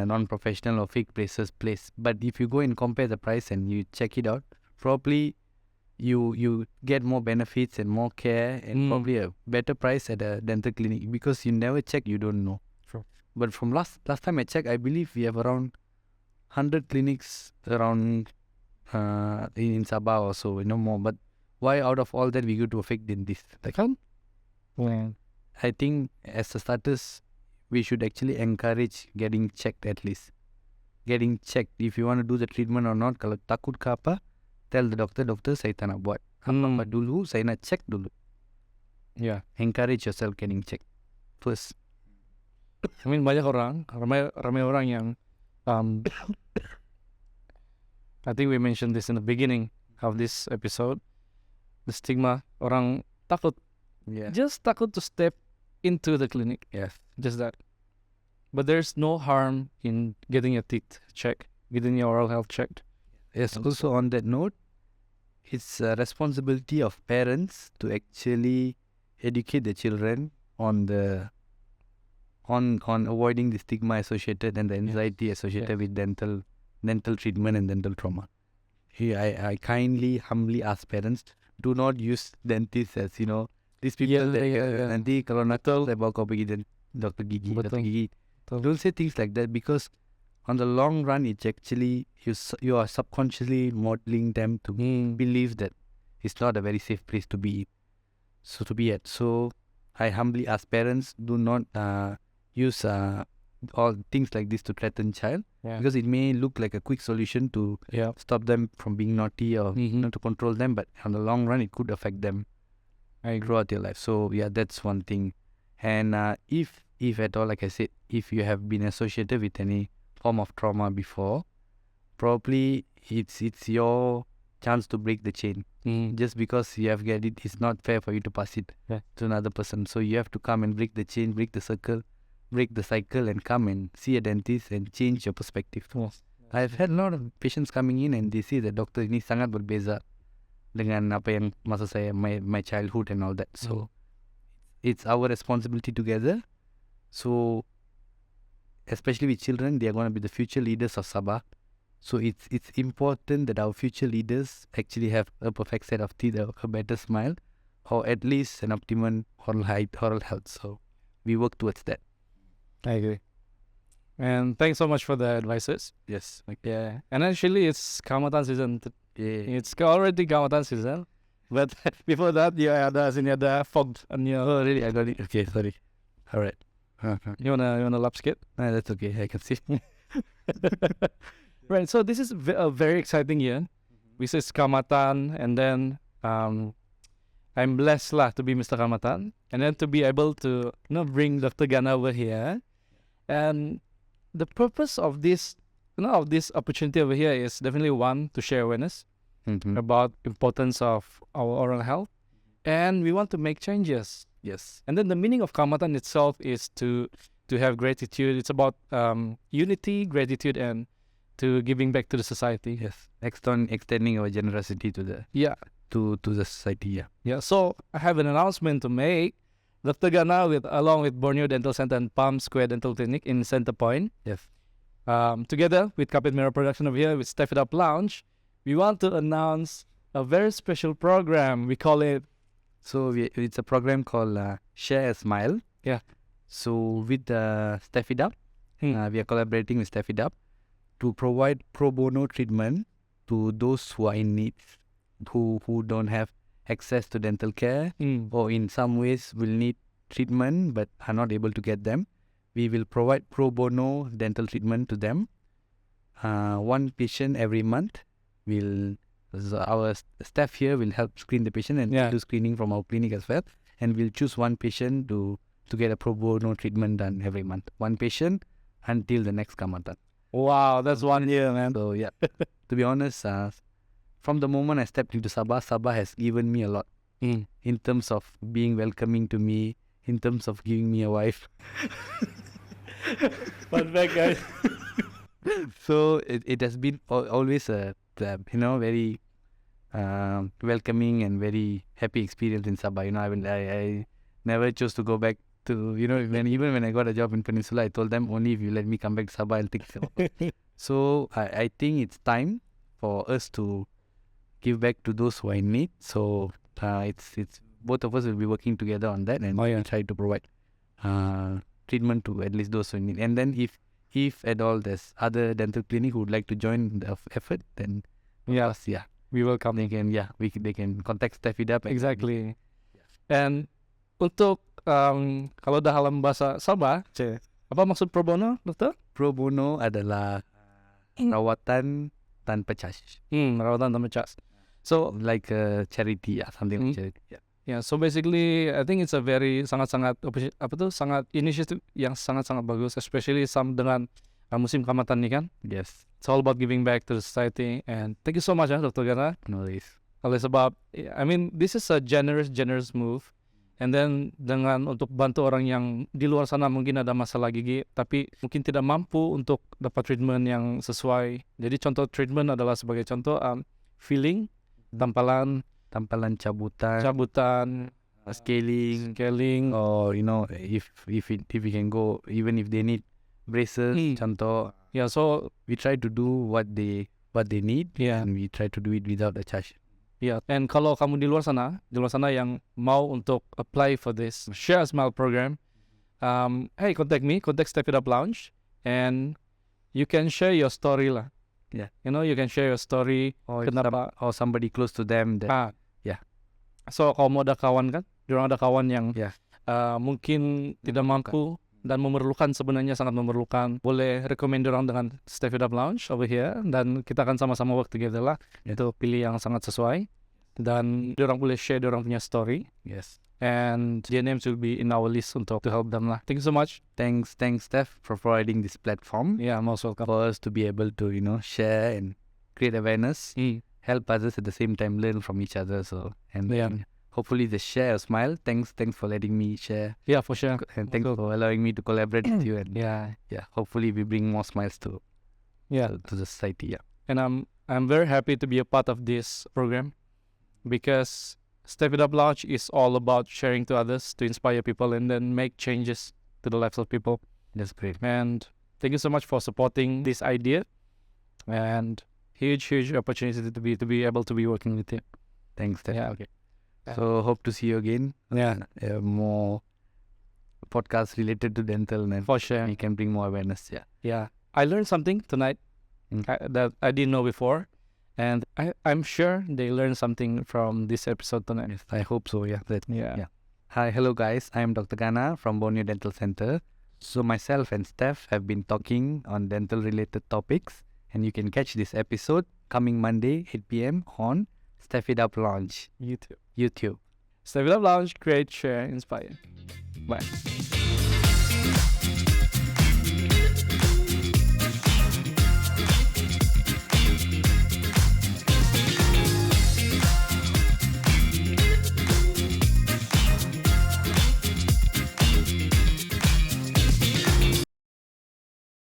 Speaker 2: non-professional or fake braces place. But if you go and compare the price and you check it out, probably you get more benefits and more care and probably a better price at a dental clinic, because you never check, you don't know.
Speaker 1: Sure.
Speaker 2: But from last time I checked, I believe we have around 100 clinics around in Sabah or so, more. But why out of all that we go to a fake dentist? I think as a starters, we should actually encourage getting checked at least. Getting checked if you want to do the treatment or not. Kalau takut ke apa, tell the doctor, saya tak nak buat apa dulu, saya nak check dulu.
Speaker 1: Yeah.
Speaker 2: Encourage yourself getting checked first.
Speaker 1: I mean, banyak orang, ramai orang yang I think we mentioned this in the beginning of this episode. The stigma, orang takut.
Speaker 2: Yeah.
Speaker 1: Just takut to step into the clinic.
Speaker 2: Yes.
Speaker 1: Just that. But there's no harm in getting your teeth checked, getting your oral health checked.
Speaker 2: Yes. Also on that note, it's a responsibility of parents to actually educate the children on avoiding the stigma associated and the anxiety associated with dental treatment and dental trauma. Here, I kindly, humbly ask parents, do not use dentists as these people. Nanti kalau nakal, saya bawa kau pergi Dr. Gigi. Dr. Gigi. Don't say things like that, because on the long run, it's actually you are subconsciously modeling them to believe that it's not a very safe place to be at. So I humbly ask parents, do not use all things like this to threaten child, because it may look like a quick solution to stop them from being naughty or to control them, but on the long run, it could affect them throughout their life. So that's one thing. And if at all, like I said, if you have been associated with any form of trauma before, probably it's your chance to break the chain. Just because you have get it, it's not fair for you to pass it to another person. So you have to come and break the chain, break the cycle, and come and see a dentist and change your perspective. I've had a lot of patients coming in and they say that doctor ini sangat berbeza dengan apa yang masa saya, my childhood and all that. So it's our responsibility together. So especially with children, they are going to be the future leaders of Sabah. So it's important that our future leaders actually have a perfect set of teeth, a better smile, or at least an optimum oral health. So we work towards that.
Speaker 1: I agree. And thanks so much for the advices.
Speaker 2: Yes.
Speaker 1: Yeah. And actually, it's Kaamatan season. It's already Kaamatan season. But before that, ada fog.
Speaker 2: Oh, really? I got it. Okay, sorry. All right.
Speaker 1: You wanna lap skate?
Speaker 2: That's okay. I can see.
Speaker 1: Right. So this is a very exciting year. We say Kamatan, and then I'm blessed lah to be Mr. Kamatan, and then to be able to bring Dr. Ghana over here. And the purpose of this of this opportunity over here is definitely one, to share awareness about importance of our oral health, and we want to make changes.
Speaker 2: Yes.
Speaker 1: And then the meaning of Kamatan itself is to have gratitude. It's about unity, gratitude, and to giving back to the society.
Speaker 2: Yes. Extending our generosity to the to the society. Yeah.
Speaker 1: Yeah. So I have an announcement to make. Dr. Ghana along with Borneo Dental Centre and Palm Square Dental Clinic in Center Point.
Speaker 2: Yes.
Speaker 1: Together with Cabut Mirror Production over here with Stef Lounge, we want to announce a very special program. We call it.
Speaker 2: So it's a program called Share a Smile.
Speaker 1: Yeah.
Speaker 2: So with Stef we are collaborating with Stef to provide pro bono treatment to those who are in need, who don't have access to dental care, or in some ways will need treatment but are not able to get them. We will provide pro bono dental treatment to them. One patient every month. Our staff here will help screen the patient and do screening from our clinic as well. And we'll choose one patient to get a pro bono treatment done every month. One patient until the next Kamatan.
Speaker 1: Wow, that's 1 year, man.
Speaker 2: So yeah, to be honest, from the moment I stepped into Sabah has given me a lot in terms of being welcoming to me, in terms of giving me a wife.
Speaker 1: Fun fact, guys.
Speaker 2: So it has been always a very welcoming and very happy experience in Sabah. I never chose to go back to even when I got a job in Peninsula, I told them only if you let me come back to Sabah, I'll take Sabah. So I think it's time for us to give back to those who are in need. So it's both of us will be working together on that, and we try to provide treatment to at least those who need. And then if at all there's other dental clinic who would like to join the effort, then
Speaker 1: we will come.
Speaker 2: They can contact Stef.
Speaker 1: Exactly. And untuk kalau dalam bahasa Sabah, apa maksud pro bono, dokter?
Speaker 2: Pro bono adalah rawatan tanpa charge.
Speaker 1: Rawatan tanpa charge. So
Speaker 2: like a charity, something like charity.
Speaker 1: Yeah, so basically I think it's a very sangat initiative yang sangat bagus, especially dengan musim Kamatan ni kan.
Speaker 2: Yes.
Speaker 1: It's all about giving back to the society, and thank you so much Dr. Ghana.
Speaker 2: No worries.
Speaker 1: Oleh sebab this is a generous move, and then dengan untuk bantu orang yang di luar sana mungkin ada masalah gigi tapi mungkin tidak mampu untuk dapat treatment yang sesuai. Jadi contoh treatment adalah sebagai contoh filling, tampalan cabutan, scaling,
Speaker 2: or if we can go, even if they need braces, contoh.
Speaker 1: Yeah, so
Speaker 2: we try to do what they need, and we try to do it without a charge.
Speaker 1: Yeah, and kalau kamu di luar sana yang mau untuk apply for this Share a Smile program, hey, contact Step It Up Lounge, and you can share your story lah.
Speaker 2: Yeah,
Speaker 1: you can share your story,
Speaker 2: or
Speaker 1: kenapa
Speaker 2: or somebody close to them that,
Speaker 1: so kalau mau ada kawan kan, diorang ada kawan yang mungkin tidak mampu dan memerlukan, sebenarnya sangat memerlukan, boleh recommend orang dengan Step It Up Lounge over here, dan kita akan sama-sama work together lah, itu pilih yang sangat sesuai, dan diorang boleh share diorang punya story.
Speaker 2: Yes.
Speaker 1: And their names will be in our list to help them lah. Thank you so much.
Speaker 2: Thanks Steph for providing this platform.
Speaker 1: Yeah, most welcome.
Speaker 2: For us to be able to share and create awareness, help others at the same time learn from each other. So and hopefully the Share a Smile. Thanks for letting me share.
Speaker 1: Yeah, for sure.
Speaker 2: And thanks for allowing me to collaborate with you. And hopefully we bring more smiles to the society. Yeah.
Speaker 1: And I'm very happy to be a part of this program, because Step It Up Lounge is all about sharing to others, to inspire people, and then make changes to the lives of people.
Speaker 2: That's great.
Speaker 1: And thank you so much for supporting this idea, and huge opportunity to be able to be working with you.
Speaker 2: Thanks, Steph.
Speaker 1: Yeah, okay.
Speaker 2: So hope to see you again.
Speaker 1: Yeah.
Speaker 2: More podcasts related to dental, and
Speaker 1: for sure
Speaker 2: we can bring more awareness.
Speaker 1: Yeah. I learned something tonight that I didn't know before, and I'm sure they learned something from this episode tonight.
Speaker 2: Yes, I hope so. Yeah.
Speaker 1: Yeah.
Speaker 2: Hi, hello guys. I am Dr. Ghana from Borneo Dental Centre. So myself and Stef have been talking on dental related topics, and you can catch this episode coming Monday 8 p.m. on Stef It Up Lounge YouTube.
Speaker 1: Step It Up Lounge, create, share, inspire. Bye.